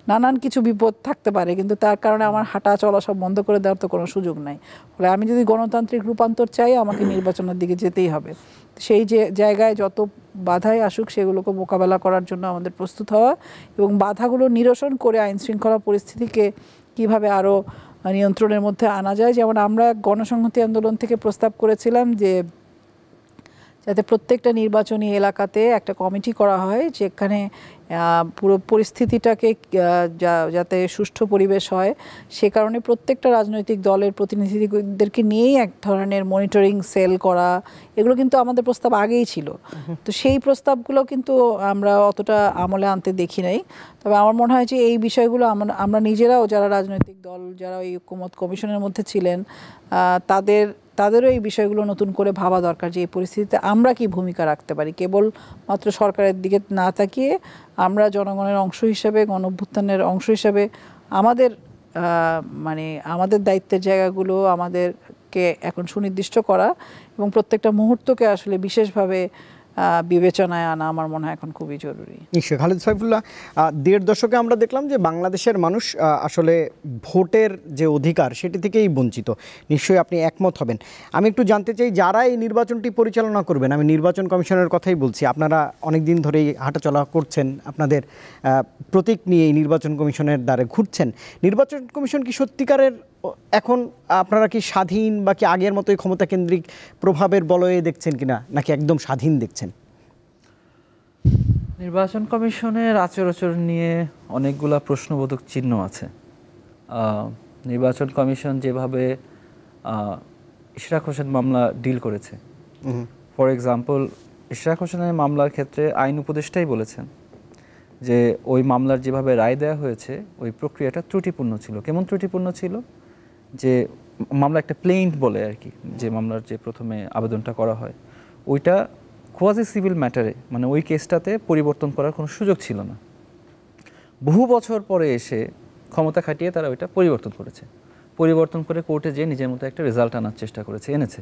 নানান কিছু বিপদ থাকতে পারে, কিন্তু তার কারণে আমার হাঁটা চলা সব বন্ধ করে দেওয়ার তো কোনো সুযোগ নাই। ফলে আমি যদি গণতান্ত্রিক রূপান্তর চাই, আমাকে নির্বাচনের দিকে যেতেই হবে। সেই যে জায়গায় যত বাধাই আসুক সেগুলোকে মোকাবেলা করার জন্য আমাদের প্রস্তুত হওয়া, এবং বাধাগুলো নিরসন করে আইন শৃঙ্খলা পরিস্থিতিকে কিভাবে আরও নিয়ন্ত্রণের মধ্যে আনা যায়। যেমন আমরা গণসংহতি আন্দোলন থেকে প্রস্তাব করেছিলাম যে যাতে প্রত্যেকটা নির্বাচনী এলাকাতে একটা কমিটি করা হয়, যেখানে পুরো পরিস্থিতিটাকে যাতে সুষ্ঠু পরিবেশ হয়, সে কারণে প্রত্যেকটা রাজনৈতিক দলের প্রতিনিধিদেরকে নিয়েই এক ধরনের মনিটরিং সেল করা। এগুলো কিন্তু আমাদের প্রস্তাব আগেই ছিল, তো সেই প্রস্তাবগুলো কিন্তু আমরা অতটা আমলে আনতে দেখি নাই। তবে আমার মনে হয় যে এই বিষয়গুলো আমরা নিজেরাও, যারা রাজনৈতিক দল, যারা এই ঐক্যমত কমিশনের মধ্যে ছিলেন, তাদেরও এই বিষয়গুলো নতুন করে ভাবা দরকার যে এই পরিস্থিতিতে আমরা কি ভূমিকা রাখতে পারি। কেবল মাত্র সরকারের দিকে না তাকিয়ে আমরা জনগণের অংশ হিসেবে, গণঅভ্যুত্থানের অংশ হিসেবে আমাদের দায়িত্বের জায়গাগুলো আমাদেরকে এখন সুনির্দিষ্ট করা, এবং প্রত্যেকটা মুহূর্তকে আসলে বিশেষভাবে বিবেচনায় আনা আমার মনে হয় এখন খুবই জরুরি। নিশ্চয়ই। খালেদ সাইফুল্লাহ, 1.5 দশকে আমরা দেখলাম যে বাংলাদেশের মানুষ আসলে ভোটের যে অধিকার সেটি থেকেই বঞ্চিত। নিশ্চয়ই আপনি একমত হবেন। আমি একটু জানতে চাই, যারা এই নির্বাচনটি পরিচালনা করবেন, আমি নির্বাচন কমিশনের কথাই বলছি, আপনারা অনেক দিন ধরেই হাঁটাচলা করছেন, আপনাদের প্রতীক নিয়ে এই নির্বাচন কমিশনের দ্বারে ঘুরছেন। নির্বাচন কমিশন কি সত্যিকারের এখন আপনারা কি স্বাধীন, বা কি আগের মতোই ক্ষমতা কেন্দ্রিক প্রভাবের বলয়ে দেখছেন কিনা, নাকি একদম স্বাধীন দেখছেন? নির্বাচন কমিশনের আচরণ নিয়ে অনেকগুলা প্রশ্নবোধক চিহ্ন আছে। নির্বাচন কমিশন যেভাবে ইশরাক হোসেন মামলা ডিল করেছে, ফর এক্সাম্পল, ইশরাক হোসেনের মামলার ক্ষেত্রে আইন উপদেষ্টাই বলেছেন যে ওই মামলার যেভাবে রায় দেওয়া হয়েছে ওই প্রক্রিয়াটা ত্রুটিপূর্ণ ছিল। কেমন ত্রুটিপূর্ণ ছিল? যে মামলা একটা প্লেইন্ট বলে আর কি, যে মামলার যে প্রথমে আবেদনটা করা হয় ওইটা কোয়াজি সিভিল ম্যাটারে, মানে ওই কেসটাতে পরিবর্তন করার কোনো সুযোগ ছিল না। বহু বছর পরে এসে ক্ষমতা খাটিয়ে তারা ওইটা পরিবর্তন করেছে, পরিবর্তন করে কোর্টে যেয়ে নিজের মতো একটা রেজাল্ট আনার চেষ্টা করেছে, এনেছে।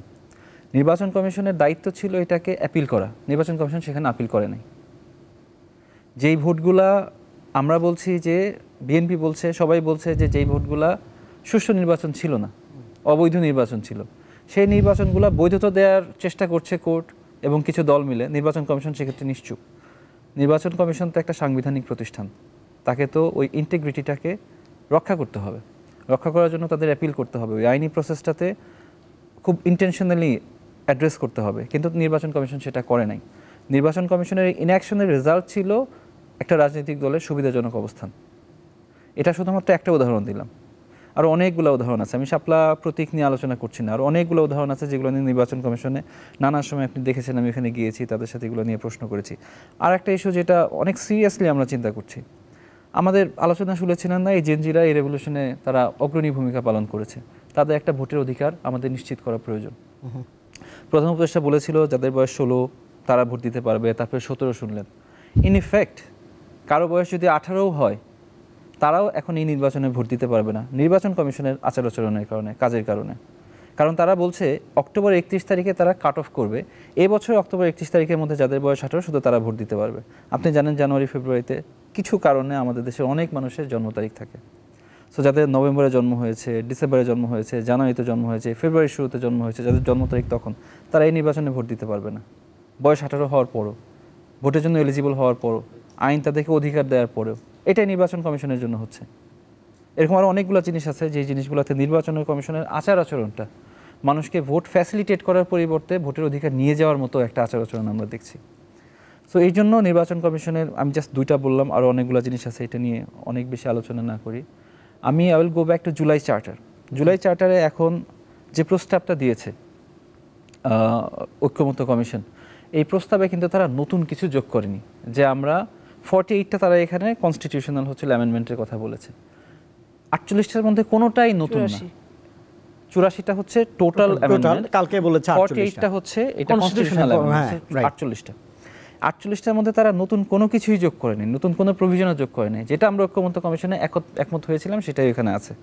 নির্বাচন কমিশনের দায়িত্ব ছিল এটাকে অ্যাপিল করা, নির্বাচন কমিশন সেখানে আপিল করে নাই। যেই ভোটগুলা আমরা বলছি যে বিএনপি বলছে, সবাই বলছে যে যেই ভোটগুলা সুষ্ঠু নির্বাচন ছিল না, অবৈধ নির্বাচন ছিল, সেই নির্বাচনগুলো বৈধতা দেওয়ার চেষ্টা করছে কোর্ট এবং কিছু দল মিলে। নির্বাচন কমিশন সেক্ষেত্রে নিশ্চুপ। নির্বাচন কমিশন তো একটা সাংবিধানিক প্রতিষ্ঠান, তাকে তো ওই ইন্টিগ্রিটিটাকে রক্ষা করতে হবে। রক্ষা করার জন্য তাদের অ্যাপিল করতে হবে, ওই আইনি প্রসেসটাতে খুব ইন্টেনশনালি অ্যাড্রেস করতে হবে, কিন্তু নির্বাচন কমিশন সেটা করে নাই। নির্বাচন কমিশনের ইনঅ্যাকশনের রেজাল্ট ছিল একটা রাজনৈতিক দলের সুবিধাজনক অবস্থান। এটা শুধুমাত্র একটা উদাহরণ দিলাম, আরও অনেকগুলো উদাহরণ আছে। আমি শাপলা প্রতীক নিয়ে আলোচনা করছি না, আরও অনেকগুলো উদাহরণ আছে যেগুলো নিয়ে নির্বাচন কমিশনে নানা সময় আপনি দেখেছেন, আমি এখানে গিয়েছি, তাদের সাথে এগুলো নিয়ে প্রশ্ন করেছি। আর একটা ইস্যু যেটা অনেক সিরিয়াসলি আমরা চিন্তা করছি, আমাদের আলোচনা শুনেছিলেন না, এই জেনজিরা এই রেভলিউশনে তারা অগ্রণী ভূমিকা পালন করেছে, তাদের একটা ভোটের অধিকার আমাদের নিশ্চিত করা প্রয়োজন। প্রধান উপদেষ্টা বলেছিল যাদের বয়স 16 তারা ভোট দিতে পারবে, তারপরে 17 শুনলেন। ইন ইফেক্ট কারো বয়স যদি 18ও হয় তারাও এখন এই নির্বাচনে ভোট দিতে পারবে না, নির্বাচন কমিশনের আচার-আচরণের কারণে, কাজের কারণে। কারণ তারা বলছে অক্টোবর 31 তারিখে তারা কাট অফ করবে, এবছর অক্টোবর 31 তারিখের মধ্যে যাদের বয়স 18 শুধু তারা ভোট দিতে পারবে। আপনি জানেন জানুয়ারি ফেব্রুয়ারিতে কিছু কারণে আমাদের দেশের অনেক মানুষের জন্ম তারিখ থাকে। সো যাদের নভেম্বরে জন্ম হয়েছে, ডিসেম্বরে জন্ম হয়েছে, জানুয়ারিতে জন্ম হয়েছে, ফেব্রুয়ারির শুরুতে জন্ম হয়েছে, যাদের জন্ম তারিখ তখন, তারা এই নির্বাচনে ভোট দিতে পারবে না। বয়স 18 হওয়ার পরও, ভোটের জন্য এলিজিবল হওয়ার পরও, আইন তাদেরকে অধিকার দেওয়ার পরেও, এটাই নির্বাচন কমিশনের জন্য হচ্ছে। এরকম আরও অনেকগুলো জিনিস আছে যেই জিনিসগুলোতে নির্বাচন কমিশনের আচার-আচরণটা মানুষকে ভোট ফ্যাসিলিটেট করার পরিবর্তে ভোটের অধিকার নিয়ে যাওয়ার মতো একটা আচার-আচরণ আমরা দেখছি। সো এই জন্য নির্বাচন কমিশনের, আমি জাস্ট 2টা বললাম, আরও অনেকগুলো জিনিস আছে, এটা নিয়ে অনেক বেশি আলোচনা না করি। I will go back to July charter. July চার্টারে এখন যে প্রস্তাবটা দিয়েছে ঐক্যমত্য কমিশন, এই প্রস্তাবে কিন্তু তারা নতুন কিছু যোগ করেনি। যে আমরা 48টা তারা এখানে কনস্টিটিউশনাল অ্যামেন্ডমেন্টের কথা বলেছে, 48টার মধ্যে কোনোটাই নতুন না। 84টা হচ্ছে টোটাল অ্যামেন্ডমেন্ট, কালকে বলেছে 48টা হচ্ছে এটা কনস্টিটিউশনাল অ্যামেন্ডমেন্ট। 48টার মধ্যে তারা নতুন কোনো কিছুই যোগ করেনি, নতুন কোনো প্রভিশনও যোগ করেনি। যেটা আমরা ঐক্যমত্য কমিশনে একমত হয়েছিলাম সেটাই এখানে আছে।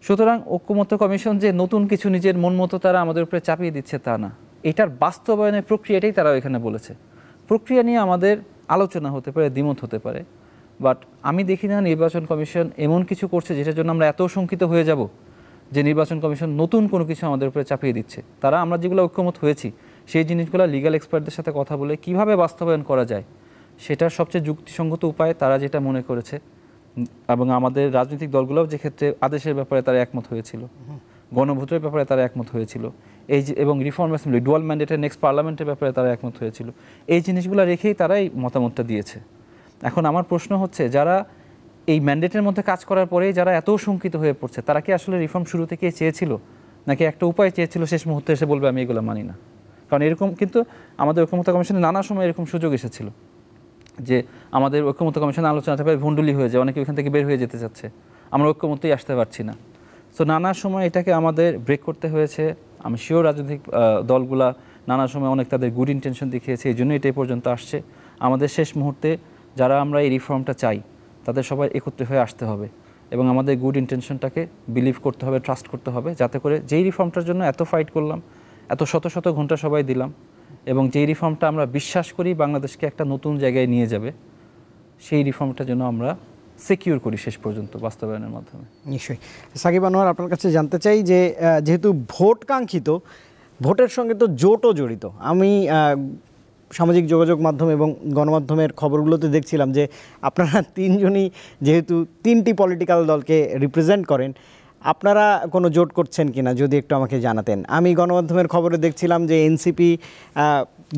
সুতরাং ঐক্যমত্য কমিশন যে নতুন কিছু নিজের মন মতো তারা আমাদের উপরে চাপিয়ে দিচ্ছে তা না, এটার বাস্তবায়নের প্রক্রিয়াটাই তারা এখানে বলেছে। প্রক্রিয়া নিয়ে আমাদের আলোচনা হতে পারে, দ্বিমত হতে পারে, বাট আমি দেখি না নির্বাচন কমিশন এমন কিছু করছে যেটার জন্য আমরা এত শঙ্কিত হয়ে যাব যে নির্বাচন কমিশন নতুন কোনো কিছু আমাদের উপরে চাপিয়ে দিচ্ছে। তারা আমরা যেগুলো ঐক্যমত হয়েছি সেই জিনিসগুলো লিগ্যাল এক্সপার্টদের সাথে কথা বলে কিভাবে বাস্তবায়ন করা যায় সেটার সবচেয়ে যুক্তিসঙ্গত উপায় তারা যেটা মনে করেছে, এবং আমাদের রাজনৈতিক দলগুলোও যে ক্ষেত্রে আদেশের ব্যাপারে তারা একমত হয়েছিল, গণভোটের ব্যাপারে তারা একমত হয়েছিল, এই যে এবং রিফর্ম অ্যাসেম্বলি ডুয়াল ম্যান্ডেটের নেক্সট পার্লামেন্টের ব্যাপারে তারা একমত হয়েছিল, এই জিনিসগুলো রেখেই তারা এই মতামতটা দিয়েছে। এখন আমার প্রশ্ন হচ্ছে, যারা এই ম্যান্ডেটের মধ্যে কাজ করার পরেই যারা এত শঙ্কিত হয়ে পড়ছে, তারা কি আসলে রিফর্ম শুরু থেকেই চেয়েছিল, নাকি একটা উপায় চেয়েছিল শেষ মুহূর্তে এসে বলবে আমি এগুলো মানি না? কারণ এরকম কিন্তু আমাদের ঐক্যমত্য কমিশনে নানা সময় এরকম সুযোগ এসেছিল যে আমাদের ঐক্যমত্য কমিশনে আলোচনাটা প্রায় ভণ্ডুলি হয়ে যায়, অনেকে ওইখান থেকে বের হয়ে যেতে চাচ্ছে, আমরা ঐক্যমত্যই আসতে পারছি না। সো নানা সময় এটাকে আমাদের ব্রেক করতে হয়েছে। আমি শিওর রাজনৈতিক দলগুলা নানা সময় অনেক তাদের গুড ইন্টেনশন দেখিয়েছে, এই জন্য এটাই পর্যন্ত আসছে। আমাদের শেষ মুহূর্তে যারা আমরা এই রিফর্মটা চাই তাদের সবাই একত্রে হয়ে আসতে হবে এবং আমাদের গুড ইন্টেনশনটাকে বিলিভ করতে হবে, ট্রাস্ট করতে হবে, যাতে করে যেই রিফর্মটার জন্য এত ফাইট করলাম, এত শত শত ঘন্টা সবাই দিলাম, এবং যেই রিফর্মটা আমরা বিশ্বাস করি বাংলাদেশকে একটা নতুন জায়গায় নিয়ে যাবে, সেই রিফর্মটার জন্য আমরা সিকিউর করি শেষ পর্যন্ত বাস্তবায়নের মাধ্যমে। নিশ্চয়ই। সাকিব আনোয়ার, আপনার কাছে জানতে চাই যে যেহেতু ভোট কাঙ্ক্ষিত, ভোটের সঙ্গে তো জোটও জড়িত। আমি সামাজিক যোগাযোগ মাধ্যম এবং গণমাধ্যমের খবরগুলোতে দেখছিলাম যে আপনারা তিনজনই যেহেতু তিনটি পলিটিক্যাল দলকে রিপ্রেজেন্ট করেন, আপনারা কোনো জোট করছেন কিনা যদি একটু আমাকে জানাতেন। আমি গণমাধ্যমের খবরে দেখছিলাম যে এনসিপি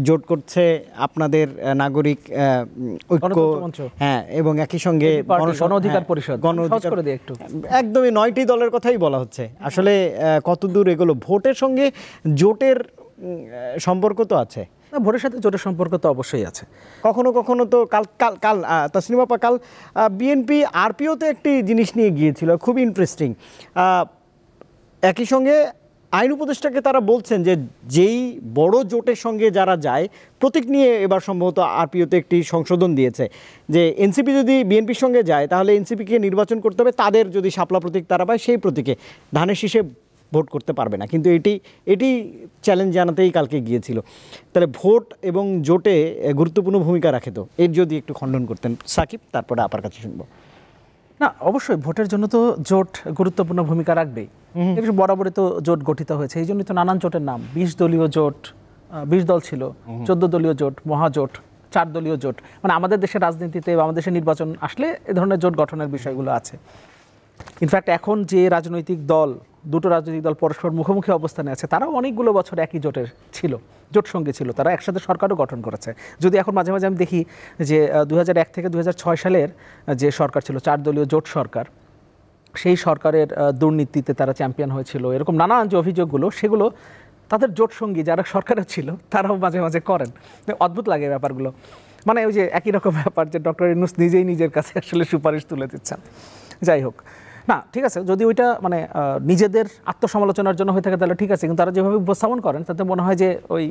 জোট করছে আপনাদের নাগরিক ঐক্য, হ্যাঁ, এবং একই সঙ্গে গণঅধিকার পরিষদ, একদমই 9টি দলের কথাই বলা হচ্ছে। আসলে কতদূর এগুলো ভোটের সঙ্গে জোটের সম্পর্ক তো আছে? ভোটের সাথে জোটের সম্পর্ক তো অবশ্যই আছে। কখনো কখনো তো কাল তাসনিমা আপা, কাল বিএনপি আরপিওতে একটি জিনিস নিয়ে গিয়েছিল, খুব ইন্টারেস্টিং। একই সঙ্গে আইন উপদেষ্টাকে তারা বলছেন যে যেই বড় জোটের সঙ্গে যারা যায়, প্রতীক নিয়ে এবার সম্ভবত আরপিওতে একটি সংশোধন দিয়েছে যে এনসিপি যদি বিএনপির সঙ্গে যায় তাহলে এনসিপিকে নির্বাচন করতে হবে, তাদের যদি শাপলা প্রতীক তারা পায় সেই প্রতীকে ধানের শীষে ভোট করতে পারবে না। কিন্তু এটি চ্যালেঞ্জ জানাতেই কালকে গিয়েছিল। তাহলে ভোট এবং জোটে গুরুত্বপূর্ণ ভূমিকা রাখে, তো এর যদি একটু খণ্ডন করতেন সাকিব, তারপরে আপনার কাছে শুনবো। না, অবশ্যই ভোটের জন্য তো জোট গুরুত্বপূর্ণ ভূমিকা রাখবেই। বরাবরই তো জোট গঠিত হয়েছে, এই জন্যই তো নানান জোটের নাম। 20 দলীয় জোট, 20 দল ছিল, 14 দলীয় জোট, মহাজোট, 4 দলীয় জোট। মানে আমাদের দেশের রাজনীতিতে বা আমাদের দেশের নির্বাচন আসলে এ ধরনের জোট গঠনের বিষয়গুলো আছে। ইনফ্যাক্ট এখন যে রাজনৈতিক দল, দুটো রাজনৈতিক দল পরস্পর মুখোমুখি অবস্থানে আছে, তারাও অনেকগুলো বছর একই জোটের ছিল, জোট সঙ্গে ছিল, তারা একসাথে সরকারও গঠন করেছে। যদি এখন মাঝে মাঝে আমি দেখি যে 2001 থেকে 2006 সালের যে সরকার ছিল, 4 দলীয় জোট সরকার, সেই সরকারের দুর্নীতিতে তারা চ্যাম্পিয়ন হয়েছিল, এরকম নানান যে অভিযোগগুলো, সেগুলো তাদের জোট সঙ্গী যারা সরকারে ছিল তারাও মাঝে মাঝে করেন। অদ্ভুত লাগে ব্যাপারগুলো। মানে ওই যে একই রকম ব্যাপার যে ডক্টর ইউনূস নিজেই নিজের কাছে আসলে সুপারিশ তুলে দিচ্ছেন। যাই হোক, না ঠিক আছে, যদি ওইটা মানে নিজেদের আত্মসমালোচনার জন্য হয়ে থাকে তাহলে ঠিক আছে, কিন্তু তারা যেভাবে উপস্থাপন করেন তাতে মনে হয় যে ওই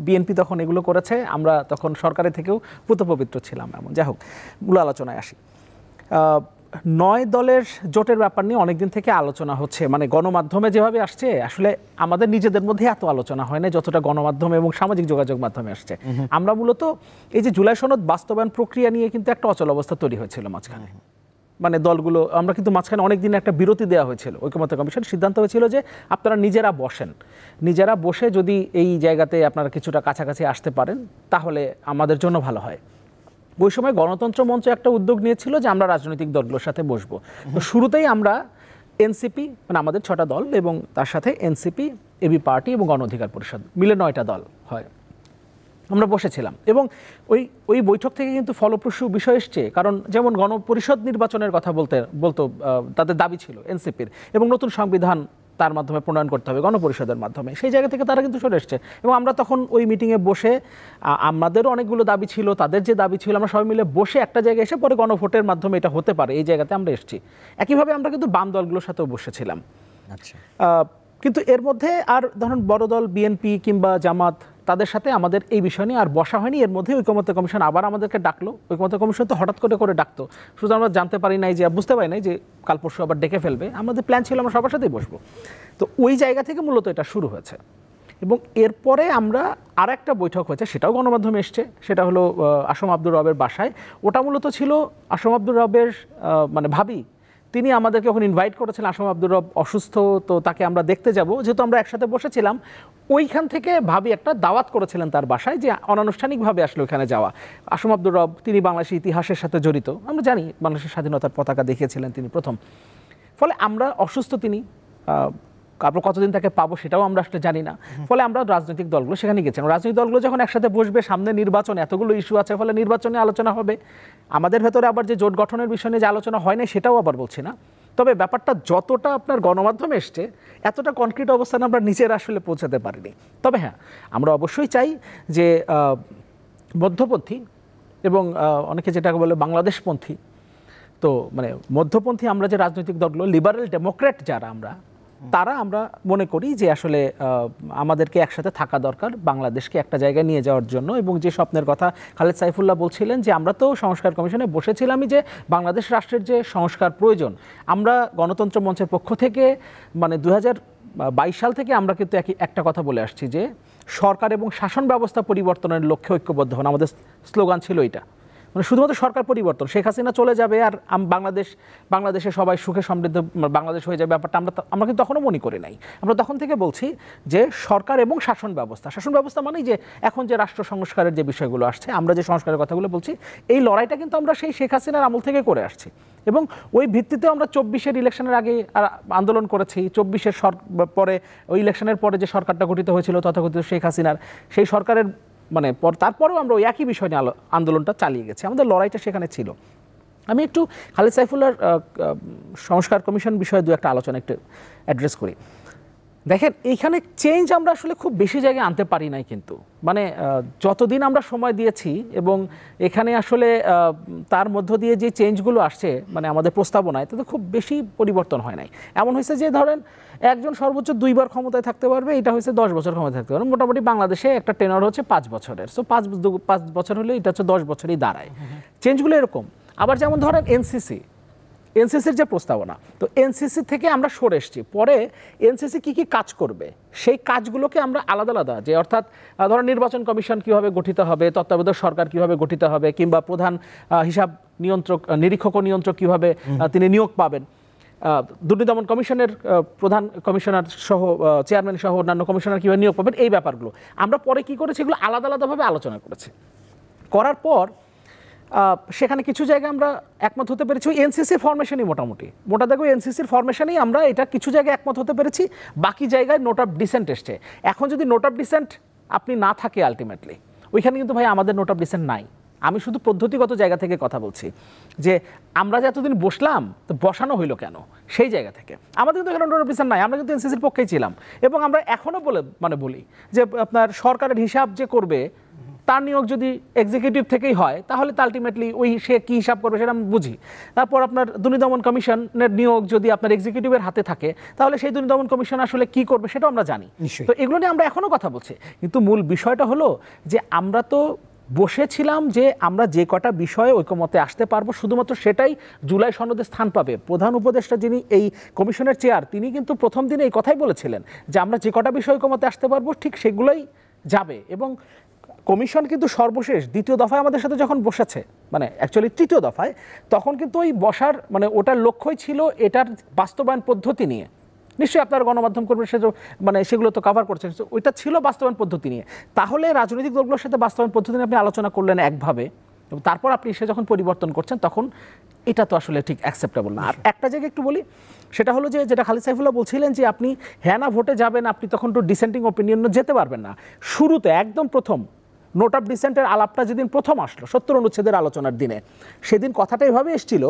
বিএনপি তখন এগুলো করেছে, আমরা তখন সরকারের থেকেও পুতপবিত্র ছিলাম এমন। যাই হোক, মূল আলোচনায় আসি। 9 দলের জোটের ব্যাপার নিয়ে অনেকদিন থেকে আলোচনা হচ্ছে, মানে গণমাধ্যমে যেভাবে আসছে, আসলে আমাদের নিজেদের মধ্যে এত আলোচনা হয় না যতটা গণমাধ্যমে এবং সামাজিক যোগাযোগ মাধ্যমে আসছে। আমরা মূলত এই যে জুলাই সনদ বাস্তবায়ন প্রক্রিয়া নিয়ে কিন্তু একটা অচল অবস্থা তৈরি হয়েছিল মাঝখানে। মানে দলগুলো, আমরা কিন্তু মাঝখানে অনেক দিন একটা বিরতি দেওয়া হয়েছিল, ঐক্যমত্য কমিশন সিদ্ধান্ত হয়েছিল যে আপনারা নিজেরা বসেন, নিজেরা বসে যদি এই জায়গাতে আপনারা কিছুটা কাছাকাছি আসতে পারেন তাহলে আমাদের জন্য ভালো হয়। ওই সময় গণতন্ত্র মঞ্চ একটা উদ্যোগ নিয়েছিল যে আমরা রাজনৈতিক দলগুলোর সাথে বসবো। তো শুরুতেই আমরা এনসিপি, মানে আমাদের 6টা দল এবং তার সাথে এনসিপি, এবি পার্টি এবং গণ অধিকার পরিষদ মিলে 9টা দল হয়, আমরা বসেছিলাম। এবং ওই বৈঠক থেকে কিন্তু ফলপ্রসূ বিষয় এসছে, কারণ যেমন গণপরিষদ নির্বাচনের কথা বলতো তাদের দাবি ছিল এনসিপির, এবং নতুন সংবিধান তার মাধ্যমে প্রণয়ন করতে হবে গণপরিষদের মাধ্যমে, সেই জায়গা থেকে তারা কিন্তু সরে এসছে। এবং আমরা তখন ওই মিটিংয়ে বসে আমাদেরও অনেকগুলো দাবি ছিল, তাদের যে দাবি ছিল, আমরা সবাই মিলে বসে একটা জায়গায় এসে পরে গণভোটের মাধ্যমে এটা হতে পারে এই জায়গাতে আমরা এসেছি। একইভাবে আমরা কিন্তু বাম দলগুলোর সাথেও বসেছিলাম। আচ্ছা, কিন্তু এর মধ্যে আর ধরুন বড় দল বিএনপি কিংবা জামাত, তাদের সাথে আমাদের এই বিষয় নিয়ে আর বসা হয়নি। এর মধ্যে ঐকমত্য কমিশন আবার আমাদেরকে ডাকলো। ঐকমত্য কমিশন তো হঠাৎ করে ডাকতো, শুধু আমরা জানতে পারি নাই, যে বুঝতে পারি নাই যে কাল পরশু আবার ডেকে ফেলবে। আমাদের প্ল্যান ছিল আমরা সবার সাথেই বসবো। তো ওই জায়গা থেকে মূলত এটা শুরু হয়েছে। এবং এরপরে আমরা আর একটা বৈঠক হয়েছে, সেটাও গণমাধ্যমে এসছে, সেটা হলো আসম আব্দুর রবের বাসায়। ওটা মূলত ছিল আসম আব্দুর রবের মানে ভাবি, তিনি আমাদেরকে ওখানে ইনভাইট করেছিলেন। আসম আব্দুর রব অসুস্থ, তো তাকে আমরা দেখতে যাব, যেহেতু আমরা একসাথে বসেছিলাম। ওইখান থেকে ভাবি একটা দাওয়াত করেছিলেন তার বাসায়, যে অনানুষ্ঠানিকভাবে আসলে ওখানে যাওয়া। আসম আব্দুর রব তিনি বাংলাদেশের ইতিহাসের সাথে জড়িত, আমরা জানি বাংলাদেশের স্বাধীনতার পতাকা দেখিয়েছিলেন তিনি প্রথম। ফলে আমরা অসুস্থ, তিনি তারপর কতদিন তাকে পাবো সেটাও আমরা আসলে জানি না। ফলে আমরা রাজনৈতিক দলগুলো সেখানে গেছিলাম। রাজনৈতিক দলগুলো যখন একসাথে বসবে, সামনে নির্বাচন, এতগুলো ইস্যু আছে, ফলে নির্বাচনে আলোচনা হবে। আমাদের ভেতরে আবার যে জোট গঠনের বিষয় নিয়ে যে আলোচনা হয় না, সেটাও আবার বলছি না। তবে ব্যাপারটা যতটা আপনার গণমাধ্যমে এসছে, এতটা কনক্রিট অবস্থানে আমরা নিজেরা আসলে পৌঁছাতে পারিনি। তবে হ্যাঁ, আমরা অবশ্যই চাই যে মধ্যপন্থী এবং অনেকে যেটাকে বলে বাংলাদেশপন্থী, তো মানে মধ্যপন্থী আমরা যে রাজনৈতিক দলগুলো, লিবারেল ডেমোক্র্যাট যারা আমরা মনে করি যে আসলে আমাদেরকে একসাথে থাকা দরকার বাংলাদেশকে একটা জায়গায় নিয়ে যাওয়ার জন্য। এবং যে স্বপ্নের কথা খালেদ সাইফুল্লাহ বলছিলেন, যে আমরা তো সংস্কার কমিশনে বসেছিলামই, যে বাংলাদেশ রাষ্ট্রের যে সংস্কার প্রয়োজন, আমরা গণতন্ত্র মঞ্চের পক্ষ থেকে মানে 2022 সাল থেকে আমরা কিন্তু একটা কথা বলে আসছি, যে সরকার এবং শাসন ব্যবস্থা পরিবর্তনের লক্ষ্যে ঐক্যবদ্ধ হন। আমাদের স্লোগান ছিল এটা, মানে শুধুমাত্র সরকার পরিবর্তন, শেখ হাসিনা চলে যাবে আর বাংলাদেশে সবাই সুখে সমৃদ্ধ বাংলাদেশ হয়ে যাবে, ব্যাপারটা আমরা কিন্তু তখনও মনে করি নাই। আমরা তখন থেকে বলছি যে সরকার এবং শাসন ব্যবস্থা মানেই যে এখন যে রাষ্ট্র সংস্কারের যে বিষয়গুলো আসছে, আমরা যে সংস্কারের কথাগুলো বলছি, এই লড়াইটা কিন্তু আমরা সেই শেখ হাসিনার আমল থেকে করে আসছি। এবং ওই ভিত্তিতেও আমরা 24-এর ইলেকশনের আগে আন্দোলন করেছি। 24-এর পরে, ওই ইলেকশনের পরে যে সরকারটা গঠিত হয়েছিল তথাকথিত শেখ হাসিনার, সেই সরকারের মানে তারপরেও আমরা ওই একই বিষয় নিয়ে আন্দোলনটা চালিয়ে গেছি। আমাদের লড়াইটা সেখানে ছিল। আমি একটু খালেদ সাইফুল্লাহর সংস্কার কমিশন বিষয়ে দু একটা আলোচনা একটু অ্যাড্রেস করি। দেখেন, এইখানে চেঞ্জ আমরা আসলে খুব বেশি জায়গায় আনতে পারি নাই, কিন্তু মানে যতদিন আমরা সময় দিয়েছি এবং এখানে আসলে তার মধ্য দিয়ে যে চেঞ্জগুলো আসছে মানে আমাদের প্রস্তাবনায়, তাতে খুব বেশি পরিবর্তন হয় নাই। এমন হয়েছে যে ধরেন একজন সর্বোচ্চ 2 বার ক্ষমতায় থাকতে পারবে, এটা হয়েছে 10 বছর ক্ষমতায় থাকতে পারবে। মোটামুটি বাংলাদেশে একটা টেনর হচ্ছে 5 বছরের, সো 5 বছর হলে এটা হচ্ছে 10 বছরই দাঁড়ায়। চেঞ্জগুলো এরকম। আবার যেমন ধরেন এনসিসির যে প্রস্তাবনা, তো এনসিসি থেকে আমরা সরে এসেছি। পরে এনসিসি কি কাজ করবে, সেই কাজগুলোকে আমরা আলাদা, যে অর্থাৎ ধরেন নির্বাচন কমিশন কিভাবে গঠিত হবে, তত্ত্বাবধায়ক সরকার কিভাবে গঠিত হবে, কিংবা প্রধান হিসাব নিয়ন্ত্রক, নিরীক্ষক ও নিয়ন্ত্রক কিভাবে তিনি নিয়োগ পাবেন, দুর্নীতি দমন কমিশনের প্রধান কমিশনার সহ চেয়ারম্যান সহ অন্যান্য কমিশনার কিভাবে নিয়োগ পাবেন, এই ব্যাপারগুলো আমরা পরে কি করেছি, এগুলো আলাদাভাবে আলোচনা করেছি। করার পর সেখানে কিছু জায়গায় আমরা একমত হতে পেরেছি। ওই এনসিসির ফরমেশনই মোটা দেখো এনসিসির ফরমেশনেই আমরা এটা কিছু জায়গায় একমত হতে পেরেছি, বাকি জায়গায় নোট অফ ডিসেন্ট এসছে। এখন যদি নোট অফ ডিসেন্ট আপনি না থাকে আলটিমেটলি, ওইখানে কিন্তু ভাই আমাদের নোট অফ ডিসেন্ট নাই। আমি শুধু পদ্ধতিগত জায়গা থেকে কথা বলছি, যে আমরা যে এতদিন বসলাম, তো বসানো হইলো কেন, সেই জায়গা থেকে আমাদের কিন্তু এখানে নোট অফ ডিসেন্ট নাই। আমরা কিন্তু এনসিসির পক্ষেই ছিলাম, এবং আমরা এখনও বলি যে আপনার সরকারের হিসাব যে করবে, তার নিয়োগ যদি এক্সিকিউটিভ থেকেই হয়, তাহলে তো আলটিমেটলি ওই সে কী হিসাব করবে সেটা আমি বুঝি। তারপর আপনার দুর্নীতি দমন কমিশনের নিয়োগ যদি আপনার এক্সিকিউটিভের হাতে থাকে, তাহলে সেই দুর্নীতি দমন কমিশন আসলে কি করবে সেটাও আমরা জানি। তো এগুলো নিয়ে আমরা এখনও কথা বলছি, কিন্তু মূল বিষয়টা হলো যে আমরা তো বসেছিলাম যে আমরা যে কটা বিষয়ে ঐকমতে আসতে পারবো, শুধুমাত্র সেটাই জুলাই সনদে স্থান পাবে। প্রধান উপদেষ্টা যিনি এই কমিশনের চেয়ার, তিনি কিন্তু প্রথম দিনে এই কথাই বলেছিলেন যে আমরা যে কটা বিষয় ঐকমতে আসতে পারবো ঠিক সেগুলোই যাবে। এবং কমিশন কিন্তু সর্বশেষ 2য় দফায় আমাদের সাথে যখন বসেছে, মানে অ্যাকচুয়ালি 3য় দফায়, তখন কিন্তু ওই বসার মানে ওটার লক্ষ্যই ছিল এটার বাস্তবায়ন পদ্ধতি নিয়ে। নিশ্চয়ই আপনারা গণমাধ্যম করবেন, মানে সেগুলো তো কভার করছেন, ওইটা ছিল বাস্তবায়ন পদ্ধতি নিয়ে। তাহলে রাজনৈতিক দলগুলোর সাথে বাস্তবায়ন পদ্ধতি নিয়ে আপনি আলোচনা করলেন একভাবে, এবং তারপর আপনি এসে যখন পরিবর্তন করছেন, তখন এটা তো আসলে ঠিক অ্যাকসেপ্টেবল না। আর একটা জায়গায় একটু বলি, সেটা হলো যে যেটা খালেদ সাইফুল্লাহ বলছিলেন যে আপনি হ্যাঁ না ভোটে যাবেন, আপনি তখন তো ডিসেন্টিং ওপিনিয়ন যেতে পারবেন না। শুরুতে একদম প্রথম নোট অফ ডিসেন্টের আলাপটা যেদিন প্রথম আসলো 70 অনুচ্ছেদের আলোচনার দিনে, সেদিন কথাটা এভাবে এসেছিল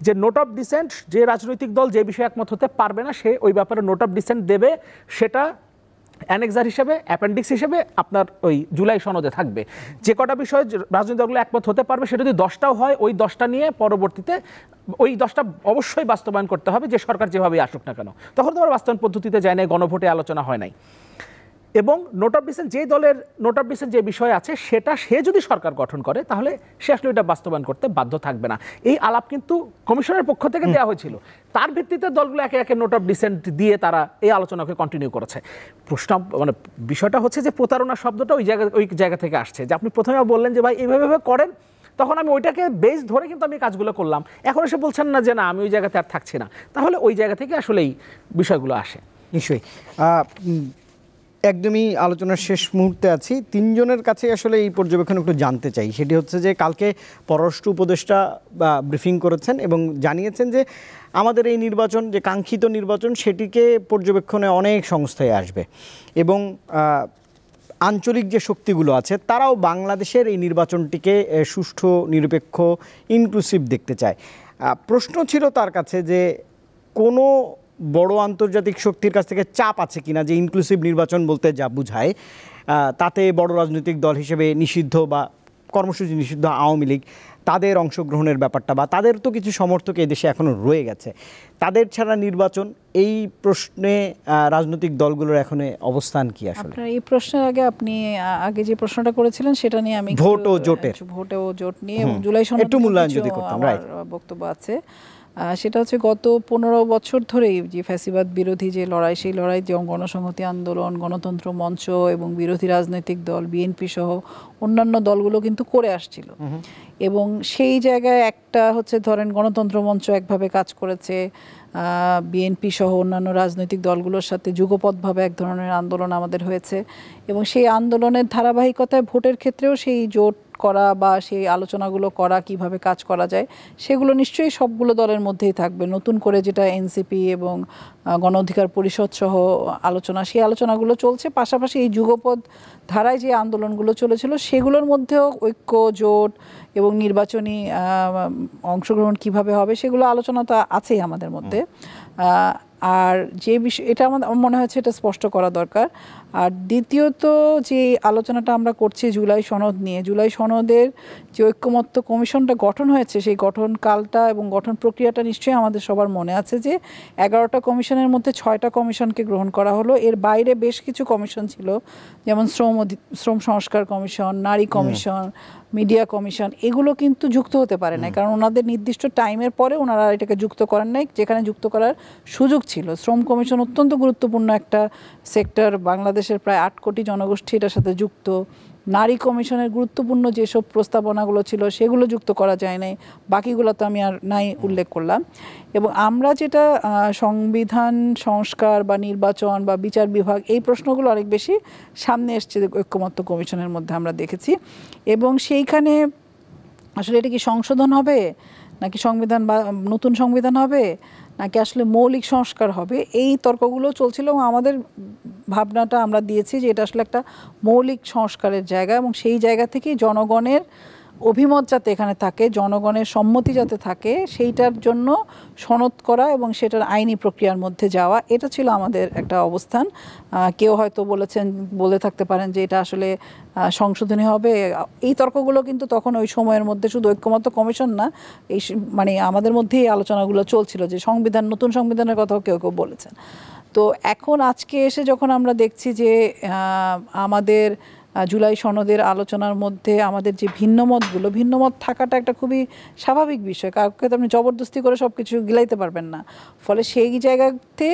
যে নোট অফ ডিসেন্ট যে রাজনৈতিক দল যে বিষয়ে একমত হতে পারবে না সে ওই ব্যাপারে নোট অফ ডিসেন্ট দেবে, সেটা অ্যানেক্সার হিসেবে, অ্যাপেন্ডিক্স হিসেবে আপনার ওই জুলাই সনদে থাকবে। যে কটা বিষয়ে রাজনৈতিক দলগুলো একমত হতে পারবে সেটা যদি 10টাও হয়, ওই 10টা নিয়ে পরবর্তীতে ওই 10টা অবশ্যই বাস্তবায়ন করতে হবে, যে সরকার যেভাবেই আসুক না কেন। তখন তো আবার বাস্তবায়ন পদ্ধতিতে যায় নাই, গণভোটে আলোচনা হয় নাই। এবং নোট অফ ডিসেন্ট যে দলের নোট অফ ডিসেন্ট যে বিষয় আছে সেটা সে যদি সরকার গঠন করে তাহলে সে আসলে এটা বাস্তবায়ন করতে বাধ্য থাকবে না। এই আলাপ কিন্তু কমিশনের পক্ষ থেকে দেওয়া হয়েছিল। তার ভিত্তিতে দলগুলো একে একে নোট অফ ডিসেন্ট দিয়ে তারা এই আলোচনাকে কন্টিনিউ করেছে। প্রশ্ন মানে বিষয়টা হচ্ছে যে প্রতারণা শব্দটা ওই জায়গা থেকে আসছে, যে আপনি প্রথমে বললেন যে ভাই এইভাবে করেন, তখন আমি ওইটাকে বেস ধরে কিন্তু আমি কাজগুলো করলাম। এখন এসে বলছেন না যে না আমি ওই জায়গাতে আর থাকছি না, তাহলে ওই জায়গা থেকে আসলে এই বিষয়গুলো আসে। নিশ্চয়ই। একদমই আলোচনার শেষ মুহূর্তে আছি, তিনজনের কাছে আসলে এই পর্যবেক্ষণ একটু জানতে চাই। সেটি হচ্ছে যে কালকে পররাষ্ট্র উপদেষ্টা ব্রিফিং করেছেন এবং জানিয়েছেন যে আমাদের এই নির্বাচন, যে কাঙ্ক্ষিত নির্বাচন, সেটিকে পর্যবেক্ষণে অনেক সংস্থায় আসবে এবং আঞ্চলিক যে শক্তিগুলো আছে তারাও বাংলাদেশের এই নির্বাচনটিকে সুষ্ঠু, নিরপেক্ষ, ইনক্লুসিভ দেখতে চায়। প্রশ্ন ছিল তার কাছে যে কোনো বড় আন্তর্জাতিক শক্তির কাছ থেকে চাপ আছে কিনা, যে ইনক্লুসিভ নির্বাচন বলতে যা বোঝায় তাতে বড় রাজনৈতিক দল হিসেবে নিষিদ্ধ বা কর্মসূচি নিষিদ্ধ আওয়ামী লীগ, তাদের অংশগ্রহণের ব্যাপারটা, বা তাদের তো কিছু সমর্থক এই দেশে এখনও রয়ে গেছে, তাদের ছাড়া নির্বাচন, এই প্রশ্নে রাজনৈতিক দলগুলোর এখন অবস্থান কি আসলে? আপনার এই প্রশ্নের আগে আপনি আগে যে প্রশ্নটা করেছিলেন সেটা নিয়ে আমি ভোট ও জোটের, ভোট ও জোট নিয়ে এবং জুলাই সনদ একটু মূল্যায়ন যদি করতাম। রাইট, বক্তব্য আছে। সেটা হচ্ছে গত 15 বছর ধরেই যে ফ্যাসিবাদ বিরোধী যে লড়াই, সেই লড়াই যে গণসংহতি আন্দোলন, গণতন্ত্র মঞ্চ এবং বিরোধী রাজনৈতিক দল বিএনপি সহ অন্যান্য দলগুলো কিন্তু করে আসছিল। এবং সেই জায়গায় একটা হচ্ছে ধরেন গণতন্ত্র মঞ্চ একভাবে কাজ করেছে, বিএনপি সহ অন্যান্য রাজনৈতিক দলগুলোর সাথে যুগপৎভাবে এক ধরনের আন্দোলন আমাদের হয়েছে এবং সেই আন্দোলনের ধারাবাহিকতায় ভোটের ক্ষেত্রেও সেই জোট করা বা সেই আলোচনাগুলো করা, কিভাবে কাজ করা যায়, সেগুলো নিশ্চয়ই সবগুলো দলের মধ্যেই থাকবে। নতুন করে যেটা এনসিপি এবং গণ অধিকার পরিষদ সহ আলোচনা, সেই আলোচনাগুলো চলছে। পাশাপাশি এই যুগপৎ ধারায় যে আন্দোলনগুলো চলেছিল সেগুলোর মধ্যেও ঐক্য, জোট এবং নির্বাচনী অংশগ্রহণ কিভাবে হবে সেগুলো আলোচনা তো আছেই আমাদের মধ্যে। আর যে বিষয়, এটা আমার মনে হচ্ছে এটা স্পষ্ট করা দরকার। আর দ্বিতীয়ত যে আলোচনাটা আমরা করছি জুলাই সনদ নিয়ে, জুলাই সনদের যে ঐক্যমত্য কমিশনটা গঠন হয়েছে, সেই গঠন কালটা এবং গঠন প্রক্রিয়াটা নিশ্চয়ই আমাদের সবার মনে আছে যে 11টা কমিশনের মধ্যে 6টা কমিশনকে গ্রহণ করা হলো। এর বাইরে বেশ কিছু কমিশন ছিল, যেমন শ্রম সংস্কার কমিশন, নারী কমিশন, মিডিয়া কমিশন, এগুলো কিন্তু যুক্ত হতে পারে না, কারণ ওনাদের নির্দিষ্ট টাইমের পরে ওনারা এটাকে যুক্ত করেন নাই যেখানে যুক্ত করার সুযোগ ছিল। শ্রম কমিশন অত্যন্ত গুরুত্বপূর্ণ একটা সেক্টর, বাংলাদেশের প্রায় 8 কোটি জনগোষ্ঠী এটার সাথে যুক্ত। নারী কমিশনের গুরুত্বপূর্ণ যেসব প্রস্তাবনাগুলো ছিল সেগুলো যুক্ত করা যায় নাই, বাকিগুলো তো আমি আর নাই উল্লেখ করলাম। এবং আমরা যেটা সংবিধান সংস্কার বা নির্বাচন বা বিচার বিভাগ, এই প্রশ্নগুলো অনেক বেশি সামনে এসছে ঐক্যমত্য কমিশনের মধ্যে আমরা দেখেছি। এবং সেইখানে আসলে এটা কি সংশোধন হবে নাকি সংবিধান বা নতুন সংবিধান হবে নাকি আসলে মৌলিক সংস্কার হবে, এই তর্কগুলো চলছিল। এবং আমাদের ভাবনাটা আমরা দিয়েছি যে এটা আসলে একটা মৌলিক সংস্কারের জায়গা এবং সেই জায়গা থেকেই জনগণের অভিমত যাতে এখানে থাকে, জনগণের সম্মতি যাতে থাকে, সেইটার জন্য সনদ করা এবং সেটার আইনি প্রক্রিয়ার মধ্যে যাওয়া, এটা ছিল আমাদের একটা অবস্থান। কেউ হয়তো বলে থাকতে পারেন যে এটা আসলে সংশোধনী হবে। এই তর্কগুলো কিন্তু তখন ওই সময়ের মধ্যে শুধু ঐক্যমত্য কমিশন না, এই মানে আমাদের মধ্যেই আলোচনাগুলো চলছিল যে সংবিধান, নতুন সংবিধানের কথাও কেউ কেউ বলেছেন। তো এখন আজকে এসে যখন আমরা দেখছি যে আমাদের জুলাই সনদের আলোচনার মধ্যে আমাদের যে ভিন্নমত থাকাটা একটা খুবই স্বাভাবিক বিষয়, কাউকে তো আপনি জবরদস্তি করে সব কিছু গিলাইতে পারবেন না। ফলে সেই জায়গাতে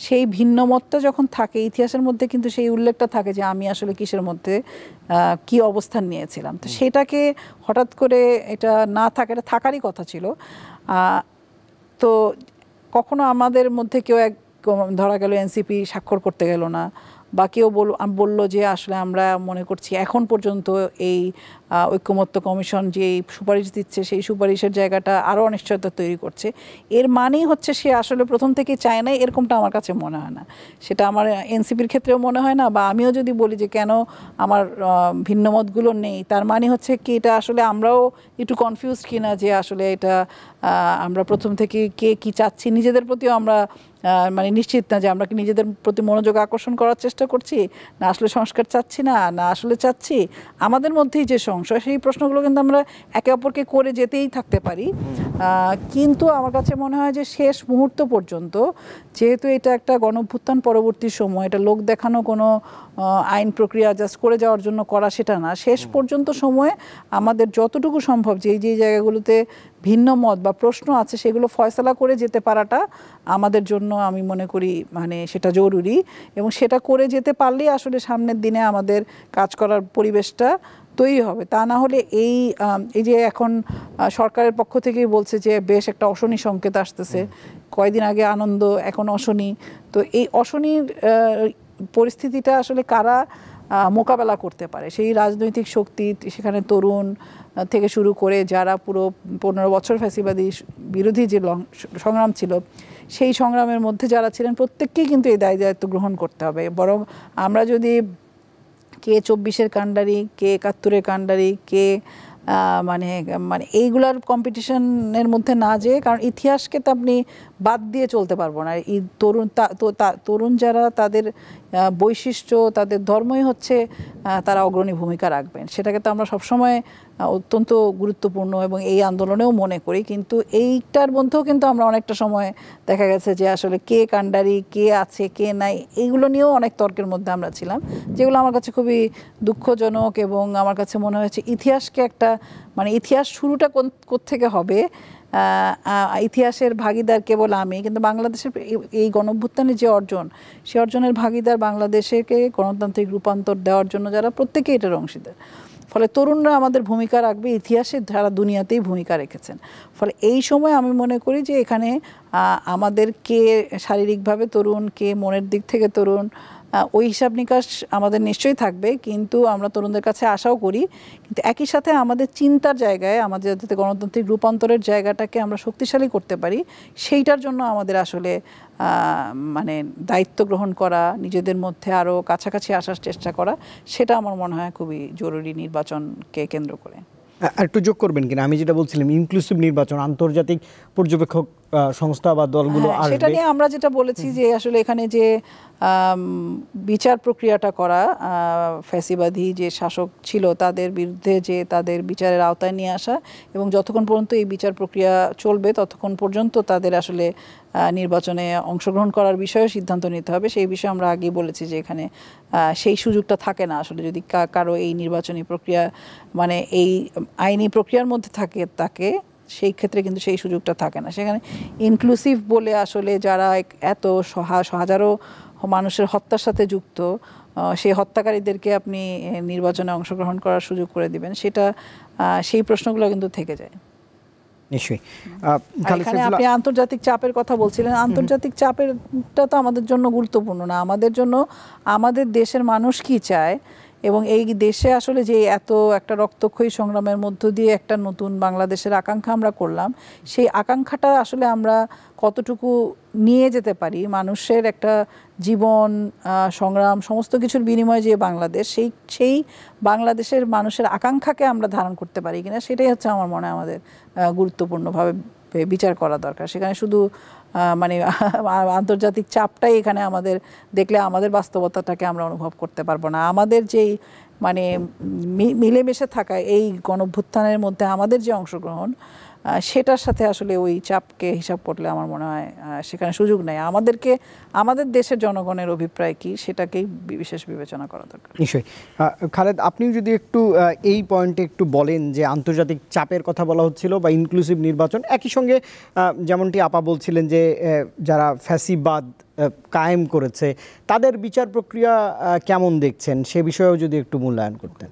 সেই ভিন্নমতটা যখন থাকে, ইতিহাসের মধ্যে কিন্তু সেই উল্লেখটা থাকে যে আমি আসলে কিসের মধ্যে কি অবস্থান নিয়েছিলাম। তো সেটাকে হঠাৎ করে এটা না থাকে, এটা থাকারই কথা ছিল। তো কখনো আমাদের মধ্যে কেউ ধরা গেল এনসিপি স্বাক্ষর করতে গেল না, বা কেউ বললো যে আসলে আমরা মনে করছি এখন পর্যন্ত এই ঐক্যমত্য কমিশন যে সুপারিশ দিচ্ছে সেই সুপারিশের জায়গাটা আরও অনিশ্চয়তা তৈরি করছে, এর মানেই হচ্ছে সে আসলে প্রথম থেকে চায় না, এরকমটা আমার কাছে মনে হয় না। সেটা আমার এনসিপির ক্ষেত্রেও মনে হয় না, বা আমিও যদি বলি যে কেন আমার ভিন্ন মতগুলো নেই, তার মানে হচ্ছে কি এটা আসলে আমরাও একটু কনফিউজড কিনা যে আসলে এটা আমরা প্রথম থেকে কে কি চাচ্ছি, নিজেদের প্রতিও আমরা মানে নিশ্চিত না যে আমরা কি নিজেদের প্রতি মনোযোগ আকর্ষণ করার চেষ্টা করছি, না আসলে সংস্কার চাচ্ছি না আসলে চাচ্ছি। আমাদের মধ্যেই যে সংশয়, সেই প্রশ্নগুলো কিন্তু আমরা একে অপরকে করে যেতেই থাকতে পারি। কিন্তু আমার কাছে মনে হয় যে শেষ মুহূর্ত পর্যন্ত, যেহেতু এটা একটা গণঅভ্যুত্থান পরবর্তী সময়, এটা লোক দেখানো কোনো আইন প্রক্রিয়া জাস্ট করে যাওয়ার জন্য করা সেটা না, শেষ পর্যন্ত সময়ে আমাদের যতটুকু সম্ভব যেই জায়গাগুলোতে ভিন্ন মত বা প্রশ্ন আছে সেগুলো ফয়সালা করে যেতে পারাটা আমাদের জন্য আমি মনে করি মানে সেটা জরুরি, এবং সেটা করে যেতে পারলেই আসলে সামনের দিনে আমাদের কাজ করার পরিবেশটা তৈরি হবে। তা না হলে এই যে এখন সরকারের পক্ষ থেকেই বলছে যে বেশ একটা অশনি সংকেত আসতেছে, কয়দিন আগে আনন্দ এখন অশনি, তো এই অশনির পরিস্থিতিটা আসলে কারা মোকাবেলা করতে পারে, সেই রাজনৈতিক শক্তি, সেখানে তরুণ থেকে শুরু করে যারা পুরো 15 বছর ফ্যাসিবাদী বিরোধী যে সংগ্রাম ছিল, সেই সংগ্রামের মধ্যে যারা ছিলেন প্রত্যেককেই কিন্তু এই দায়িত্ব গ্রহণ করতে হবে। বরং আমরা যদি কে 24-এর কাণ্ডারি, কে 71-এর কাণ্ডারি, কে মানে এইগুলার কম্পিটিশনের মধ্যে না যেয়ে, কারণ ইতিহাসকে তো আপনি বাদ দিয়ে চলতে পারবো না। এই তরুণ যারা, তাদের বৈশিষ্ট্য, তাদের ধর্মই হচ্ছে তারা অগ্রণী ভূমিকা রাখবেন, সেটাকে তো আমরা সবসময় অত্যন্ত গুরুত্বপূর্ণ এবং এই আন্দোলনেও মনে করি। কিন্তু এইটার মধ্যেও কিন্তু আমরা অনেকটা সময় দেখা গেছে যে আসলে কে কাণ্ডারি, কে আছে কে নাই, এইগুলো নিয়েও অনেক তর্কের মধ্যে আমরা ছিলাম, যেগুলো আমার কাছে খুবই দুঃখজনক। এবং আমার কাছে মনে হয়েছে ইতিহাসকে একটা মানে ইতিহাস শুরুটা কোত্থেকে হবে, ইতিহাসের ভাগিদার কেবল আমি, কিন্তু বাংলাদেশের এই গণঅভ্যুত্থানের যে অর্জন, সে অর্জনের ভাগিদার বাংলাদেশকে গণতান্ত্রিক রূপান্তর দেওয়ার জন্য যারা, প্রত্যেকেই এটার অংশীদার। ফলে তরুণরা আমাদের ভূমিকা রাখবে, ইতিহাসে যারা দুনিয়াতেই ভূমিকা রেখেছেন। ফলে এই সময় আমি মনে করি যে এখানে আমাদের কে শারীরিকভাবে তরুণ, কে মনের দিক থেকে তরুণ, ওই হিসাব নিকাশ আমাদের নিশ্চয়ই থাকবে, কিন্তু আমরা তরুণদের কাছে আশাও করি। কিন্তু একই সাথে আমাদের চিন্তার জায়গায়, আমাদের যাতে গণতান্ত্রিক রূপান্তরের জায়গাটাকে আমরা শক্তিশালী করতে পারি, সেইটার জন্য আমাদের আসলে মানে দায়িত্ব গ্রহণ করা, নিজেদের মধ্যে আরও কাছাকাছি আসার চেষ্টা করা, সেটা আমার মনে হয় খুবই জরুরি নির্বাচনকে কেন্দ্র করে। একটু যোগ করবেন কিনা, আমি যেটা বলছিলাম ইনক্লুসিভ নির্বাচন, আন্তর্জাতিক পর্যবেক্ষক সংস্থা বা দলগুলো আসবে, সেটা নিয়ে আমরা যেটা বলেছি যে আসলে এখানে যে বিচার প্রক্রিয়াটা করা, ফ্যাসিবাদী যে শাসক ছিল তাদের বিরুদ্ধে যে তাদের বিচারের আওতায় নিয়ে আসা, এবং যতক্ষণ পর্যন্ত এই বিচার প্রক্রিয়া চলবে ততক্ষণ পর্যন্ত তাদের আসলে নির্বাচনে অংশগ্রহণ করার বিষয়ে সিদ্ধান্ত নিতে হবে। সেই বিষয়ে আমরা আগেই বলেছি যে এখানে সেই সুযোগটা থাকে না আসলে, যদি কারো এই নির্বাচনী প্রক্রিয়া মানে এই আইনি প্রক্রিয়ার মধ্যে থাকে তাকে, সেই ক্ষেত্রে কিন্তু সেই সুযোগটা থাকে না। সেখানে ইনক্লুসিভ বলে আসলে যারা এত হাজারো মানুষের হত্যার সাথে যুক্ত, সেই হত্যাকারীদেরকে আপনি নির্বাচনে অংশগ্রহণ করার সুযোগ করে দিবেন, সেটা সেই প্রশ্নগুলো কিন্তু থেকে যায়। নিশ্চয়ই। এখানে আপনি আন্তর্জাতিক চাপের কথা বলছিলেন, আন্তর্জাতিক চাপেরটা তো আমাদের জন্য গুরুত্বপূর্ণ না, আমাদের জন্য আমাদের দেশের মানুষ কি চায়, এবং এই দেশে আসলে যে এত একটা রক্তক্ষয়ী সংগ্রামের মধ্য দিয়ে একটা নতুন বাংলাদেশের আকাঙ্ক্ষা আমরা করলাম, সেই আকাঙ্ক্ষাটা আসলে আমরা কতটুকু নিয়ে যেতে পারি, মানুষের একটা জীবন, সংগ্রাম, সমস্ত কিছুর বিনিময়ে যে বাংলাদেশ, সেই বাংলাদেশের মানুষের আকাঙ্ক্ষাকে আমরা ধারণ করতে পারি কিনা, সেটাই হচ্ছে আমার মনে হয় আমাদের গুরুত্বপূর্ণভাবে বিচার করা দরকার। সেখানে শুধু মানে আন্তর্জাতিক চাপটাই এখানে আমাদের দেখলে আমাদের বাস্তবতাটাকে আমরা অনুভব করতে পারবো না। আমাদের যেই মানে মিলেমিশে থাকা এই গণঅভ্যুত্থানের মধ্যে আমাদের যে অংশগ্রহণ, সেটার সাথে আসলে ওই চাপকে হিসাব করলে আমার মনে হয় সেখানে সুযোগ নেই। আমাদের দেশের জনগণের অভিপ্রায় কি, সেটাকেই বিশেষ বিবেচনা করা দরকার। নিশ্চয়ই। খালেদ, আপনিও যদি একটু এই পয়েন্টে একটু বলেন যে আন্তর্জাতিক চাপের কথা বলা হচ্ছিল বা ইনক্লুসিভ নির্বাচন, একই সঙ্গে যেমনটি আপা বলছিলেন যে যারা ফ্যাসিবাদ কায়েম করেছে তাদের বিচার প্রক্রিয়া কেমন দেখছেন, সে বিষয়েও যদি একটু মূল্যায়ন করতেন।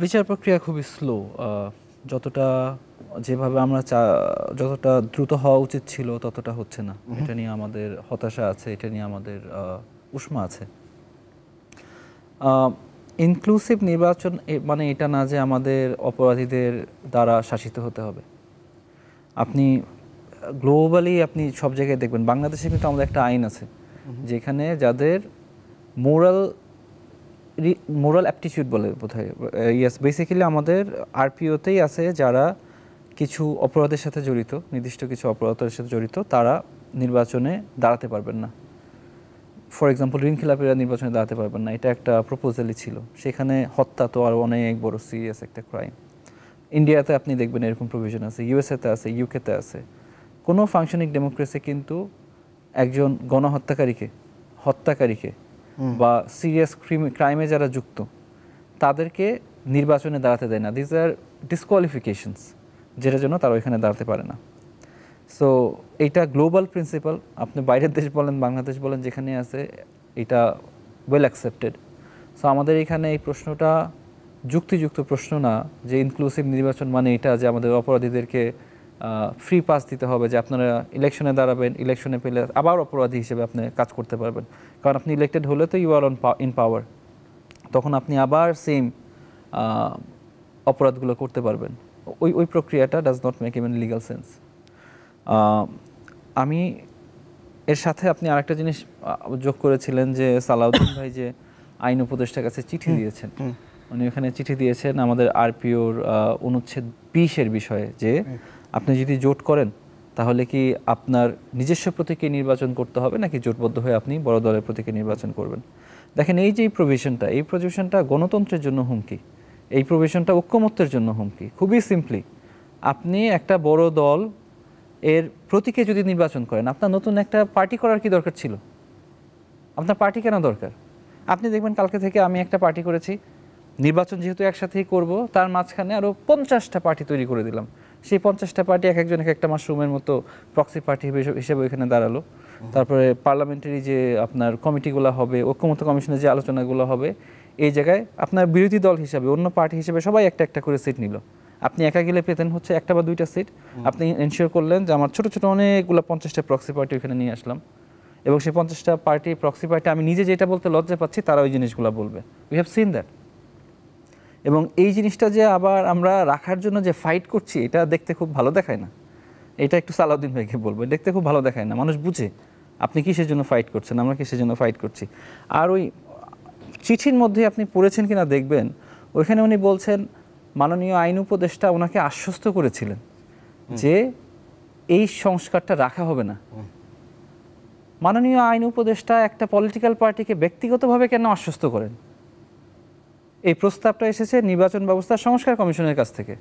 বিচার প্রক্রিয়া খুবই স্লো, যতটা যেভাবে আমরা যতটা দ্রুত হওয়া উচিত ছিল ততটা হচ্ছে না। এটা নিয়ে আমাদের হতাশা আছে, এটা নিয়ে আমাদের উষ্মা আছে। ইনক্লুসিভ নির্বাচন মানে এটা না যে আমাদের অপরাধীদের দ্বারা শাসিত হতে হবে। আপনি গ্লোবালি আপনি সব জায়গায় দেখবেন, বাংলাদেশে কিন্তু আমাদের একটা আইন আছে যেখানে যাদের মোরাল অ্যাপটিটিউড বলে বোধহয়, ইয়েস, বেসিক্যালি আমাদের আরপিওতেই আছে যারা কিছু অপরাধের সাথে জড়িত, নির্দিষ্ট কিছু অপরাধের সাথে জড়িত, তারা নির্বাচনে দাঁড়াতে পারবেন না। ফর এক্সাম্পল ঋণখেলাপিরা নির্বাচনে দাঁড়াতে পারবেন না, এটা একটা প্রপোজালই ছিল। সেখানে হত্যা তো আরও অনেক বড় সিরিয়াস একটা ক্রাইম। ইন্ডিয়াতে আপনি দেখবেন এরকম প্রভিশন আছে, ইউএসএতে আছে, ইউকেতে আছে। কোনো ফাংশনিং ডেমোক্রেসি কিন্তু একজন হত্যাকারীকে বা সিরিয়াস ক্রাইমে যারা যুক্ত তাদেরকে নির্বাচনে দাঁড়াতে দেয় না। দিস আর ডিসকোয়ালিফিকেশনস, যেটার জন্য তারা ওইখানে দাঁড়াতে পারে না। সো এইটা গ্লোবাল প্রিন্সিপাল, আপনি বাইরের দেশ বলেন, বাংলাদেশ বলেন, যেখানে আছে এটা ওয়েল অ্যাকসেপ্টেড। সো আমাদের এখানে এই প্রশ্নটা যুক্তিযুক্ত প্রশ্ন না যে ইনক্লুসিভ নির্বাচন মানে এটা যে আমাদের অপরাধীদেরকে ফ্রি পাস দিতে হবে, যে আপনারা ইলেকশনে দাঁড়াবেন, ইলেকশনে পেলে আবার অপরাধী হিসেবে আপনি কাজ করতে পারবেন। কারণ আপনি ইলেক্টেড হলে তো ইউ আর ইন পাওয়ার, তখন আপনি আবার সেম অপরাধগুলো করতে পারবেন। ওই প্রক্রিয়াটা does not make even legal sense. আমি এর সাথে আপনি আরেকটা জিনিস যোগ করেছিলেন যে সালাউদ্দিন ভাই যে আইন উপদেষ্টার কাছে চিঠি দিয়েছেন, উনি ওখানে চিঠি দিয়েছেন আমাদের আরপিওর অনুচ্ছেদ 20-এর বিষয়ে, যে আপনি যদি জোট করেন তাহলে কি আপনার নিজস্ব প্রতীকে নির্বাচন করতে হবে নাকি জোটবদ্ধ হয়ে আপনি বড় দলের প্রতীকে নির্বাচন করবেন। দেখেন এই যে এই প্রভিশনটা গণতন্ত্রের জন্য হুমকি, এই প্রভিশনটা ঐক্যমত্যের জন্য হুমকি। খুবই সিম্পলি, আপনি একটা বড় দল এর প্রতীকে যদি নির্বাচন করেন, আপনার নতুন একটা পার্টি করার কি দরকার ছিল? আপনার পার্টি কেন দরকার? আপনি দেখবেন কালকে থেকে আমি একটা পার্টি করেছি, নির্বাচন যেহেতু একসাথেই করব, তার মাঝখানে আরও 50টা পার্টি তৈরি করে দিলাম। সেই 50টা পার্টি এক একজন এক একটা মাশরুমের মতো প্রক্সি পার্টি হিসেবে ওইখানে দাঁড়ালো। তারপরে পার্লামেন্টারি যে আপনার কমিটিগুলো হবে, ঐক্যমত্য কমিশনের যে আলোচনাগুলো হবে, এই জায়গায় আপনার বিরোধী দল হিসাবে, অন্য পার্টি হিসেবে সবাই একটা একটা করে সিট নিল। আপনি একা গেলে পেতেন হচ্ছে একটা বা দুইটা সিট, আপনি এনশিওর করলেন যে আমার ছোট ছোট অনেকগুলো 50টা প্রক্সি পার্টি ওখানে নিয়ে আসলাম, এবং সেই 50টা পার্টি প্রক্সি পার্টি আমি নিজে যেটা বলতে লজ্জা পাচ্ছি তারা ওই জিনিসগুলো বলবে। We have seen that. এবং এই জিনিসটা যে আবার আমরা রাখার জন্য যে ফাইট করছি, এটা দেখতে খুব ভালো দেখায় না। এটা একটু সালাউদ্দিন ভাইকে বলবো, দেখতে খুব ভালো দেখায় না। মানুষ বুঝে আপনি কিসের জন্য ফাইট করছেন, আমরা কিসের জন্য ফাইট করছি। আর ওই চিঠির মধ্যে আপনি পড়েছেন কিনা দেখবেন, ওইখানে উনি বলছেন মাননীয় আইন উপদেষ্টা ওনাকে আশ্বস্ত করেছিলেন যে এই সংস্কারটা রাখা হবে না। মাননীয় আইন উপদেষ্টা একটা পলিটিক্যাল পার্টিকে ব্যক্তিগতভাবে কেন আশ্বস্ত করেন? এই প্রস্তাবটা এসেছে নির্বাচন ব্যবস্থার সংস্কার কমিশনের কাছ থেকে।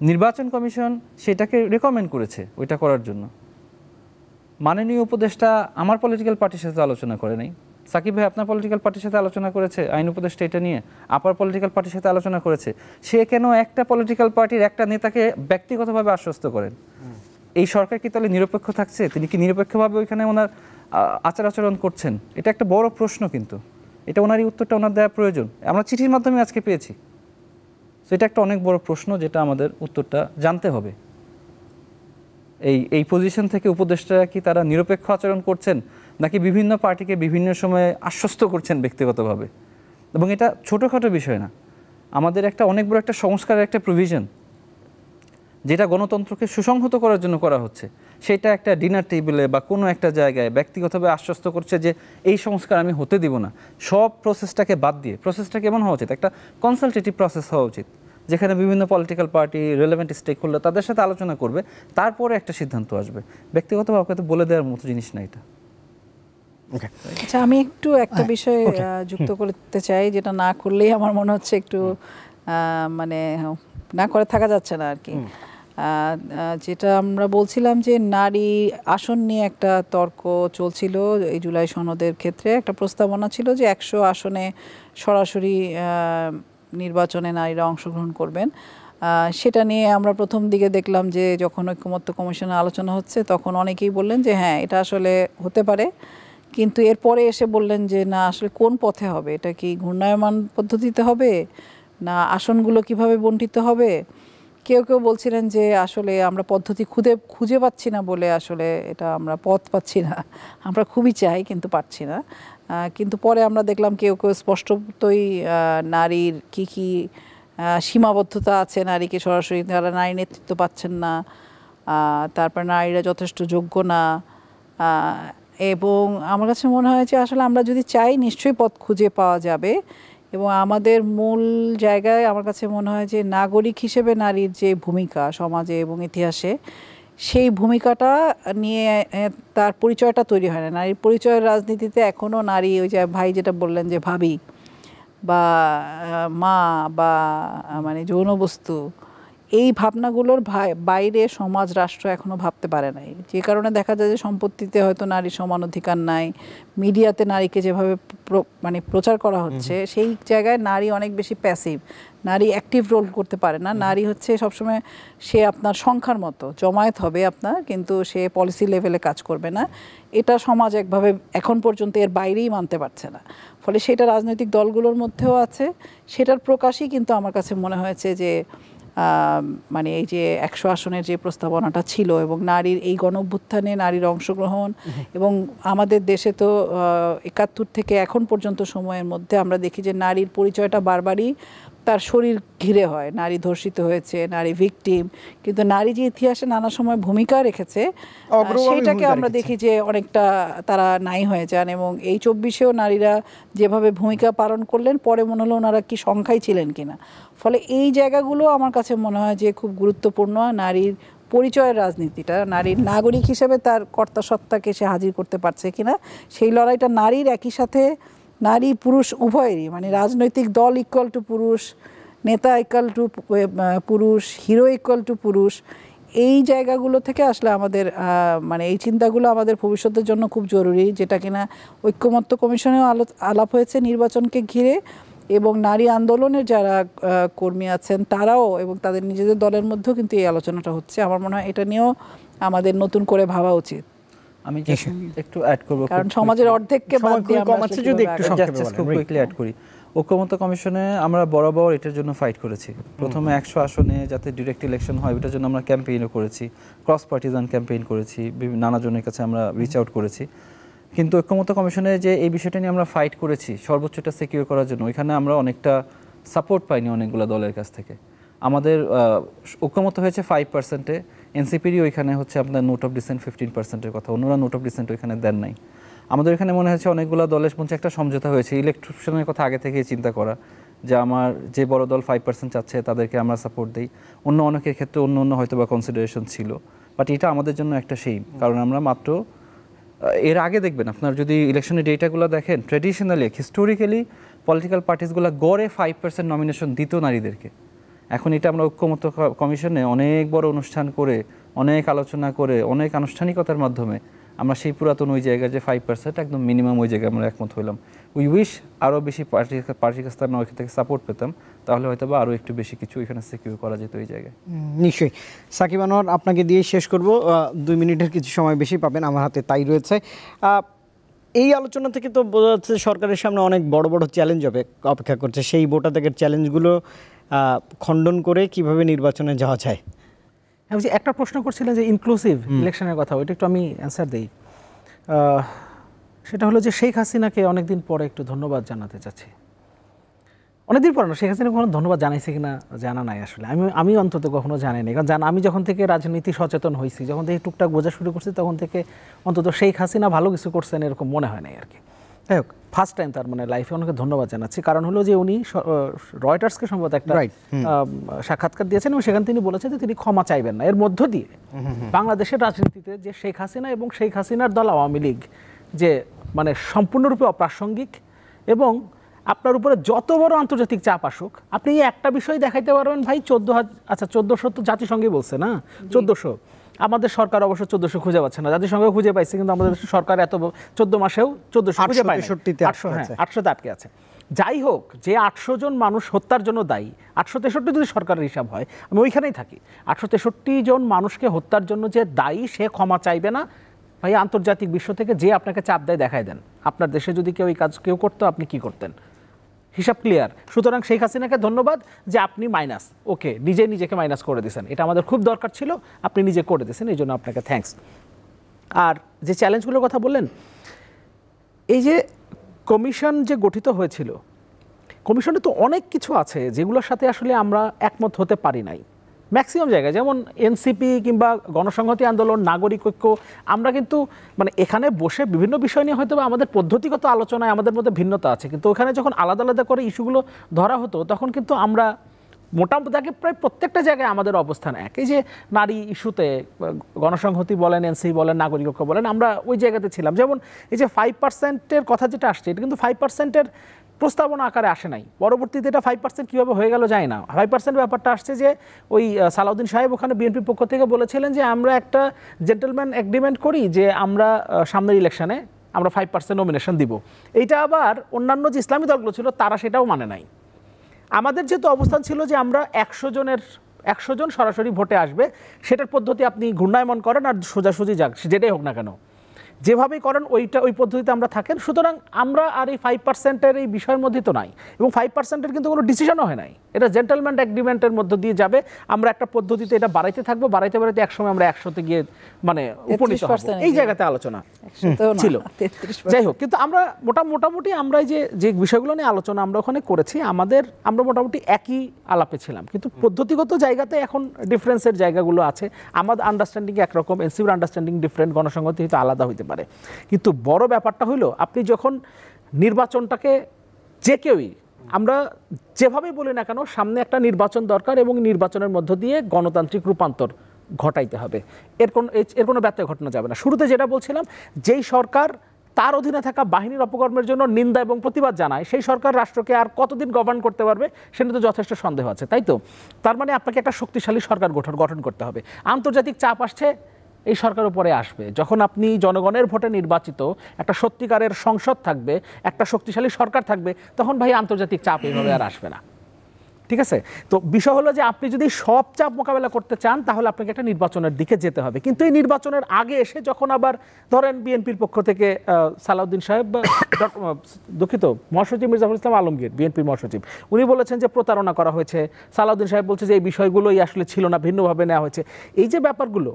নির্বাচন কমিশন সেটাকে রেকমেন্ড করেছে ওইটা করার জন্য। মাননীয় উপদেষ্টা আমার পলিটিক্যাল পার্টির সাথে আলোচনা করে নাই। সাকিব ভাই আপনার পলিটিক্যাল পার্টির সাথে আলোচনা করেছে আইন উপদেষ্টা এটা নিয়ে, আপার পলিটিক্যাল পার্টির সাথে আলোচনা করেছে। সে কেন একটা পলিটিক্যাল পার্টির একটা নেতাকে ব্যক্তিগতভাবে আশ্বস্ত করেন? এই সরকার কি তাহলে নিরপেক্ষ থাকছে? তিনি কি নিরপেক্ষভাবে ওইখানে ওনার আচার আচরণ করছেন? এটা একটা বড় প্রশ্ন, কিন্তু এটা ওনারই উত্তরটা ওনার দেওয়া প্রয়োজন। আমরা চিঠির মাধ্যমে আজকে পেয়েছি, তো এটা একটা অনেক বড় প্রশ্ন যেটা আমাদের উত্তরটা জানতে হবে। এই পজিশন থেকে উপদেষ্টারা কি তারা নিরপেক্ষ আচরণ করছেন, নাকি বিভিন্ন পার্টিকে বিভিন্ন সময়ে আশ্বস্ত করছেন ব্যক্তিগতভাবে? এবং এটা ছোটোখাটো বিষয় না, আমাদের একটা অনেক বড় একটা সংস্কারের একটা প্রভিশন যেটা গণতন্ত্রকে সুসংহত করার জন্য করা হচ্ছে, সেটা একটা ডিনার টেবিলে বা কোনো একটা জায়গায় ব্যক্তিগতভাবে আশ্বস্ত করছে যে এই সংস্কার আমি হতে দিব না। সব প্রসেসটাকে বাদ দিয়ে, প্রসেসটা কেমন হওয়া উচিত? একটা কনসালটেটিভ প্রসেস হওয়া উচিত, যেখানে বিভিন্ন political party, relevant stakeholder তাদের সাথে আলোচনা করবে, তারপরে একটা সিদ্ধান্ত আসবে। ব্যক্তিগতভাবে তো বলে দেওয়ার মতো জিনিস না এটা। আচ্ছা, আমি একটু একটা বিষয় যুক্ত করতে চাই, যেটা না করলেই আমার মনে হচ্ছে একটু মানে না করে থাকা যাচ্ছে না আর কি। যেটা আমরা বলছিলাম যে নারী আসন নিয়ে একটা তর্ক চলছিল এই জুলাই সনদের ক্ষেত্রে। একটা প্রস্তাবনা ছিল যে 100 আসনে সরাসরি নির্বাচনে নারীরা অংশগ্রহণ করবেন। সেটা নিয়ে আমরা প্রথম দিকে দেখলাম যে যখন ঐক্যমত্য কমিশনে আলোচনা হচ্ছে তখন অনেকেই বললেন যে হ্যাঁ এটা আসলে হতে পারে, কিন্তু এরপরে এসে বললেন যে না, আসলে কোন পথে হবে, এটা কি ঘূর্ণায়মান পদ্ধতিতে হবে না আসনগুলো কিভাবে বণ্টিত হবে? কেউ কেউ বলছিলেন যে আসলে আমরা পদ্ধতি খুঁজে পাচ্ছি না বলে আসলে এটা আমরা পথ পাচ্ছি না, আমরা খুবই চাই কিন্তু পাচ্ছি না। কিন্তু পরে আমরা দেখলাম কেউ কেউ স্পষ্টতই নারীর কি সীমাবদ্ধতা আছে, নারীকে সরাসরি তারা নারী নেতৃত্ব পাচ্ছেন না, তারপর নারীরা যথেষ্ট যোগ্য না, এবং আমার কাছে মনে হয় যে আসলে আমরা যদি চাই নিশ্চয়ই পথ খুঁজে পাওয়া যাবে। এবং আমাদের মূল জায়গায় আমার কাছে মনে হয় যে নাগরিক হিসেবে নারীর যে ভূমিকা সমাজে এবং ইতিহাসে, সেই ভূমিকাটা নিয়ে তার পরিচয়টা তৈরি হয় না। নারীর পরিচয়ের রাজনীতিতে এখনও নারী, ওই যে ভাই যেটা বললেন যে ভাবি বা মা বা মানে যৌনবস্তু, এই ভাবনাগুলোর বাইরে সমাজ রাষ্ট্র এখনও ভাবতে পারে নাই। যে কারণে দেখা যায় যে সম্পত্তিতে হয়তো নারীর সমান অধিকার নাই, মিডিয়াতে নারীকে যেভাবে মানে প্রচার করা হচ্ছে সেই জায়গায় নারী অনেক বেশি প্যাসিভ, নারী অ্যাক্টিভ রোল করতে পারে না। নারী হচ্ছে সবসময় সে আপনার সংখ্যার মতো জমায়েত হবে আপনার, কিন্তু সে পলিসি লেভেলে কাজ করবে না। এটা সমাজ একভাবে এখন পর্যন্ত এর বাইরেই মানতে পারছে না। ফলে সেটা রাজনৈতিক দলগুলোর মধ্যেও আছে, সেটার প্রকাশই কিন্তু আমার কাছে মনে হয়েছে যে মানে এই যে 100 আসনের যে প্রস্তাবনাটা ছিল এবং নারীর এই গণঅভ্যুত্থানে নারীর অংশগ্রহণ, এবং আমাদের দেশে তো 71 থেকে এখন পর্যন্ত সময়ের মধ্যে আমরা দেখি যে নারীর পরিচয়টা বারবারই তার শরীর ঘিরে হয়। নারী ধর্ষিত হয়েছে, নারী ভিকটিম, কিন্তু নারী যে ইতিহাসে নানা সময় ভূমিকা রেখেছে সেটাকে আমরা দেখি যে অনেকটা তারা নাই হয়ে যান। এবং এই 24-এও নারীরা যেভাবে ভূমিকা পালন করলেন, পরে মনে হলো ওনারা কি সংখ্যায় ছিলেন কিনা। ফলে এই জায়গাগুলো আমার কাছে মনে হয় যে খুব গুরুত্বপূর্ণ। নারীর পরিচয়ের রাজনীতিটা, নারীর নাগরিক হিসেবে তার কর্তা সত্তাকে সে হাজির করতে পারছে কিনা, সেই লড়াইটা নারীর একই সাথে নারী পুরুষ উভয়েরই, মানে রাজনৈতিক দল ইকুয়াল টু পুরুষ, নেতা ইকুয়াল টু পুরুষ, হিরো ইকুয়াল টু পুরুষ, এই জায়গাগুলো থেকে আসলে আমাদের মানে এই চিন্তাগুলো আমাদের ভবিষ্যতের জন্য খুব জরুরি, যেটা কিনা ঐক্যমত্য কমিশনেও আলাপ হয়েছে নির্বাচনকে ঘিরে, এবং নারী আন্দোলনের যারা কর্মী আছেন তারাও এবং তাদের নিজেদের দলের মধ্যেও কিন্তু এই আলোচনাটা হচ্ছে। আমার মনে হয় এটা নিয়েও আমাদের নতুন করে ভাবা উচিত। আমি একটু অ্যাড করব, কারণ সমাজের অর্ধেককে বাদ দিয়ে আমরা যদি একটু খুব কুইকলি অ্যাড করি। ঐক্যমত্য কমিশনে আমরা বরাবর এটার জন্য ফাইট করেছি। প্রথমে 100 আসনে যাতে ডিরেক্ট ইলেকশন হয় এটার জন্য আমরা ক্যাম্পেইনও করেছি, ক্রস পার্টিজান ক্যাম্পেইন করেছি, নানা জনের কাছে আমরা রিচ আউট করেছি। কিন্তু ঐক্যমত্য কমিশনে যে এই বিষয়টা নিয়ে আমরা ফাইট করেছি সর্বোচ্চটা সিকিউর করার জন্য, ওইখানে আমরা অনেকটা সাপোর্ট পাইনি অনেকগুলো দলের কাছ থেকে। আমাদের ঐক্যমত্য হয়েছে 5%-এ, এনসিপিরই ওইখানে হচ্ছে আপনার নোট অফ ডিসেন্ট 15%-এর কথা, অন্যরা নোট অফ ডিসেন্ট ওইখানে দেন নাই। আমাদের এখানে মনে হচ্ছে অনেকগুলো দলের মধ্যে একটা সমঝোতা হয়েছে, ইলেকশনের কথা আগে থেকেই চিন্তা করা, যে আমার যে বড় দল 5% চাচ্ছে তাদেরকে আমরা সাপোর্ট দিই। অনেকের ক্ষেত্রে অন্য হয়তো বা কনসিডারেশন ছিল, বাট এটা আমাদের জন্য একটা শেম। কারণ আমরা মাত্র এর আগে দেখবেন আপনার যদি ইলেকশনের ডেটাগুলো দেখেন, ট্র্যাডিশনালি হিস্টোরিক্যালি পলিটিক্যাল পার্টিসগুলো গড়ে 5% নমিনেশন দিত নারীদেরকে। এখন এটা আমরা ঐক্যমত্য কমিশনে অনেক বড় অনুষ্ঠান করে, অনেক আলোচনা করে, অনেক আনুষ্ঠানিকতার মাধ্যমে আমরা সেই পুরাতন ওই জায়গায় যে 5% একদম মিনিমাম ওই জায়গায় আমরা একমত হইলাম। উই উইশ আরও বেশি পার্টির কাছ থেকে আমরা ওইখান থেকে সাপোর্ট পেতাম, তাহলে হয়তো বা আরও একটু বেশি কিছু এখানে সিকিউর করা যেত ওই জায়গায়। নিশ্চয়ই। সাকিব আনোয়ার, আপনাকে দিয়ে শেষ করব, 2 মিনিটের কিছু সময় বেশি পাবেন, আমার হাতে তাই রয়েছে। এই আলোচনা থেকে তো বোঝা যাচ্ছে সরকারের সামনে অনেক বড় বড় চ্যালেঞ্জ অপেক্ষা করছে। সেই ভোটার ত্যাগের চ্যালেঞ্জগুলো খণ্ডন করে কিভাবে নির্বাচনে যাওয়া যায়। আমি যে একটা প্রশ্ন করছিলেন যে ইনক্লুসিভ ইলেকশনের কথা, ওইটা একটু আমি অ্যান্সার দিই। সেটা হলো যে শেখ হাসিনাকে অনেকদিন পরে একটু ধন্যবাদ জানাতে চাচ্ছি। অনেকদিন পরে না, শেখ হাসিনা কখনো ধন্যবাদ জানাইছে কিনা জানা নাই আসলে, আমি অন্তত কখনো জানি না। কারণ আমি যখন থেকে রাজনীতি সচেতন হয়েছি, যখন থেকে টুকটাক বোঝা শুরু করছি, তখন থেকে অন্তত শেখ হাসিনা ভালো কিছু করছেন এরকম মনে হয় নাই আর কি। যাই হোক, ফার্স্ট টাইম তার মানে লাইফে ওনাকে ধন্যবাদ জানাচ্ছি। কারণ হলো যে উনি রয়টার্সকে সম্ভবত একটা সাক্ষাৎকার দিয়েছেন এবং সেখানে তিনি বলেছেন যে তিনি ক্ষমা চাইবেন না। এর মধ্য দিয়ে বাংলাদেশের রাজনীতিতে যে শেখ হাসিনা এবং শেখ হাসিনার দল আওয়ামী লীগ যে মানে সম্পূর্ণরূপে অপ্রাসঙ্গিক, এবং আপনার উপরে যত বড় আন্তর্জাতিক চাপ আসুক আপনি একটা বিষয় দেখাইতে পারবেন ভাই, 1400 তো জাতিসংঘই বলছে না, 1400 আমাদের সরকার অবশ্য 1400 খুঁজে পাচ্ছে না, জাতিসংঘ খুঁজে পাইছে, কিন্তু আমাদের সরকার এত 14 মাসেও 1400 খুঁজে পায় না, 800 আটকে আছে। যাই হোক, যে 800 জন মানুষ হত্যার জন্য দায়ী, 863 যদি সরকারের হিসাব হয়, আমি ওইখানেই থাকি, 863 জন মানুষকে হত্যার জন্য যে দায়ী সে ক্ষমা চাইবে না। ভাই, আন্তর্জাতিক বিশ্ব থেকে যে আপনাকে চাপ দেয় দেখায় দেন, আপনার দেশে যদি কেউ এই কাজ কেউ করতো আপনি কি করতেন, হিসাব ক্লিয়ার। সুতরাং শেখ হাসিনাকে ধন্যবাদ যে আপনি মাইনাস, ওকে, নিজেকে মাইনাস করে দিয়েছেন, এটা আমাদের খুব দরকার ছিল, আপনি নিজে করে দিয়েছেন, এই জন্য আপনাকে থ্যাঙ্কস। আর যে চ্যালেঞ্জগুলোর কথা বললেন, এই যে কমিশন যে গঠিত হয়েছিল, কমিশনে তো অনেক কিছু আছে যেগুলোর সাথে আসলে আমরা একমত হতে পারি নাই। ম্যাক্সিমাম জায়গায় যেমন এনসিপি কিংবা গণসংহতি আন্দোলন, নাগরিক ঐক্য, আমরা কিন্তু মানে এখানে বসে বিভিন্ন বিষয় নিয়ে হয়তো আমাদের পদ্ধতিগত আলোচনায় আমাদের মধ্যে ভিন্নতা আছে, কিন্তু ওখানে যখন আলাদা আলাদা করে ইস্যুগুলো ধরা হতো তখন কিন্তু আমরা মোটামুটি প্রায় প্রত্যেকটা জায়গায় আমাদের অবস্থান এক। এই যে নারী ইস্যুতে গণসংহতি বলেন, এনসিপি বলেন, নাগরিক ঐক্য বলেন, আমরা ওই জায়গাতে ছিলাম। যেমন এই যে 5%-এর কথা যেটা আসছে, এটা কিন্তু 5%-এর প্রস্তাবনা আকারে আসে নাই, পরবর্তীতে এটা 5% কীভাবে হয়ে গেল যায় না। 5% ব্যাপারটা আসছে যে ওই সালাউদ্দিন সাহেব ওখানে বিএনপির পক্ষ থেকে বলেছিলেন যে আমরা একটা জেন্টলম্যান এগ্রিমেন্ট করি যে আমরা সামনের ইলেকশনে আমরা 5% নমিনেশন দিব। এইটা আবার অন্যান্য যে ইসলামী দলগুলো ছিল তারা সেটাও মানে নাই। আমাদের যেহেতু অবস্থান ছিল যে আমরা 100 জন সরাসরি ভোটে আসবে, সেটার পদ্ধতি আপনি ঘূর্ণায়মান করেন আর সোজাসুজি যাক, যেটাই হোক না কেন, যেভাবেই করেন ওই পদ্ধতিতে আমরা থাকেন। সুতরাং আমরা আর এই 5%-এর এই বিষয়ের মধ্যে তো নাই, এবং 5%-এর কিন্তু কোনো ডিসিশনও হয় নাই। এটা জেন্টলম্যান এগ্রিমেন্টের মধ্য দিয়ে যাবে। আমরা একটা পদ্ধতিতে এটা বাড়াইতে থাকবো, বাড়াইতে একসময় আমরা 100-তে গিয়ে মানে উপনীত হব, এই জায়গাতে আলোচনা ছিল। যাই হোক, কিন্তু আমরা মোটামুটি আমরা যে বিষয়গুলো নিয়ে আলোচনা আমরা ওখানে করেছি, আমরা মোটামুটি একই আলাপে ছিলাম, কিন্তু পদ্ধতিগত জায়গাতে এখন ডিফারেন্সের জায়গাগুলো আছে। আমাদের আন্ডারস্ট্যান্ডিং একরকম, এনসিপির আন্ডারস্ট্যান্ডিং ডিফারেন্ট, গণসংহতি হয়তো আলাদা হইতে পারে। কিন্তু বড় ব্যাপারটা হইলো আপনি যখন নির্বাচনটাকে যে কেউই, আমরা যেভাবেই বলি না কেন, সামনে একটা নির্বাচন দরকার এবং নির্বাচনের মধ্য দিয়ে গণতান্ত্রিক রূপান্তর ঘটাইতে হবে। এর কোনো ব্যত্যয় ঘটনা যাবে না। শুরুতে যেটা বলছিলাম, যেই সরকার তার অধীনে থাকা বাহিনীর অপকর্মের জন্য নিন্দা এবং প্রতিবাদ জানায়, সেই সরকার রাষ্ট্রকে আর কতদিন গভর্ন করতে পারবে সেটা তো যথেষ্ট সন্দেহ আছে, তাই তো? তার মানে আপনাকে একটা শক্তিশালী সরকার গঠন করতে হবে। আন্তর্জাতিক চাপ আসছে, এই সরকার উপরে আসবে। যখন আপনি জনগণের ভোটে নির্বাচিত একটা সত্যিকারের সংসদ থাকবে, একটা শক্তিশালী সরকার থাকবে, তখন ভাই আন্তর্জাতিক চাপ এইভাবে আর আসবে না। ঠিক আছে? তো বিষয় হলো যে আপনি যদি সব চাপ মোকাবেলা করতে চান তাহলে আপনাকে একটা নির্বাচনের দিকে যেতে হবে। কিন্তু এই নির্বাচনের আগে এসে যখন আবার ধরেন বিএনপির পক্ষ থেকে সালাউদ্দিন সাহেব, দুঃখিত, মহাসচিব মির্জাফর ইসলাম আলমগীর, বিএনপির মহাসচিব, উনি বলেছেন যে প্রতারণা করা হয়েছে। সালাউদ্দিন সাহেব বলছে যে এই বিষয়গুলোই আসলে ছিল না, ভিন্নভাবে নেওয়া হয়েছে। এই যে ব্যাপারগুলো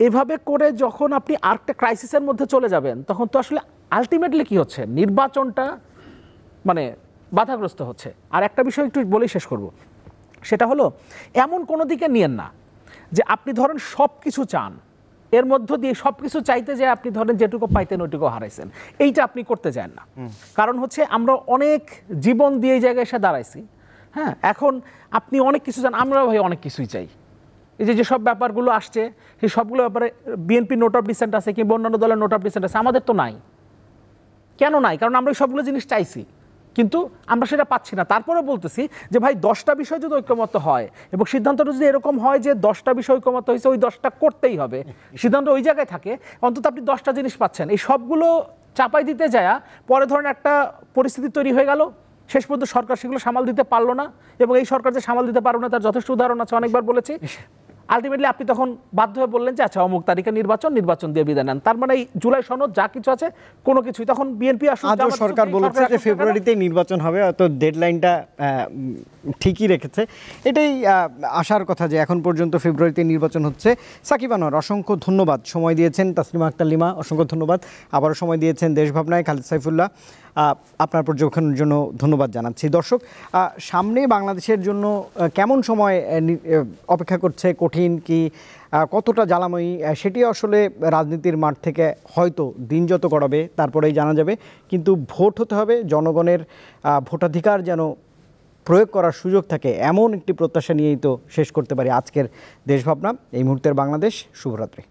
এভাবে করে যখন আপনি আরেকটা ক্রাইসিসের মধ্যে চলে যাবেন, তখন তো আসলে আলটিমেটলি কি হচ্ছে, নির্বাচনটা মানে বাধাগ্রস্ত হচ্ছে। আর একটা বিষয় একটু বলেই শেষ করব, সেটা হলো এমন কোনো দিকে নিয়েন না যে আপনি ধরেন সব কিছু চান, এর মধ্য দিয়ে সব কিছু চাইতে যে আপনি ধরেন যেটুকু পাইতেন ওইটুকু হারাইছেন। এইটা আপনি করতে চান না। কারণ হচ্ছে আমরা অনেক জীবন দিয়ে এই জায়গায় এসে দাঁড়াইছি। হ্যাঁ, এখন আপনি অনেক কিছু চান, আমরাও ভাই অনেক কিছুই চাই। এই যে সব ব্যাপারগুলো আসছে, সেই সবগুলো ব্যাপারে বিএনপি নোট অফ ডিসেন্ট আছে কিংবা অন্যান্য দলের নোট অফ ডিসেন্ট আছে, আমাদের তো নাই। কেন নাই? কারণ আমরা সবগুলো জিনিস চাইছি, কিন্তু আমরা সেটা পাচ্ছি না। তারপরে বলতেছি যে ভাই 10টা বিষয় যদি ঐক্যমত হয় এবং সিদ্ধান্তটা যদি এরকম হয় যে 10টা বিষয় ঐক্যমত হয়েছে, ওই 10টা করতেই হবে, সিদ্ধান্ত ওই জায়গায় থাকে, অন্তত আপনি 10টা জিনিস পাচ্ছেন। এই সবগুলো চাপাই দিতে যায় পরে ধরেন একটা পরিস্থিতি তৈরি হয়ে গেল, শেষ পর্যন্ত সরকার সেগুলো সামাল দিতে পারলো না, এবং এই সরকার যে সামাল দিতে পারবে না তার যথেষ্ট উদাহরণ আছে, অনেকবার বলেছি। আলটিমেটলি আপনি তখন বাধ্য হয়ে বললেন যে আচ্ছা অমুক তারিখে নির্বাচন দিয়ে বিদায় নেন। তার মানে এই জুলাই সনদ যা কিছু আছে কোনো কিছুই, তখন বিএনপি আসলে সরকার বলেছে যে ফেব্রুয়ারিতেই নির্বাচন হবে, তো ডেডলাইনটা ঠিকই রেখেছে। এটাই আসার কথা যে এখন পর্যন্ত ফেব্রুয়ারিতে নির্বাচন হচ্ছে। সাকিব আনোয়ার, অসংখ্য ধন্যবাদ, সময় দিয়েছেন। তাসলিমা আক্তার লিমা, অসংখ্য ধন্যবাদ, আবারও সময় দিয়েছেন। দেশ ভাবনায় খালিদ সাইফুল্লাহ, আপনার পর্যবেক্ষণের জন্য ধন্যবাদ জানাচ্ছি। দর্শক, সামনে বাংলাদেশের জন্য কেমন সময় অপেক্ষা করছে, কঠিন কি কতটা জ্বালাময়ী, সেটি আসলে রাজনীতির মাঠ থেকে হয়তো দিন যত গড়াবে তারপরেই জানা যাবে। কিন্তু ভোট হতে হবে, জনগণের ভোটাধিকার যেন প্রয়োগ করার সুযোগ থাকে, এমন একটি প্রত্যাশা নিয়েই তো শেষ করতে পারি আজকের দেশভাবনা। এই মুহূর্তের বাংলাদেশ। শুভরাত্রি।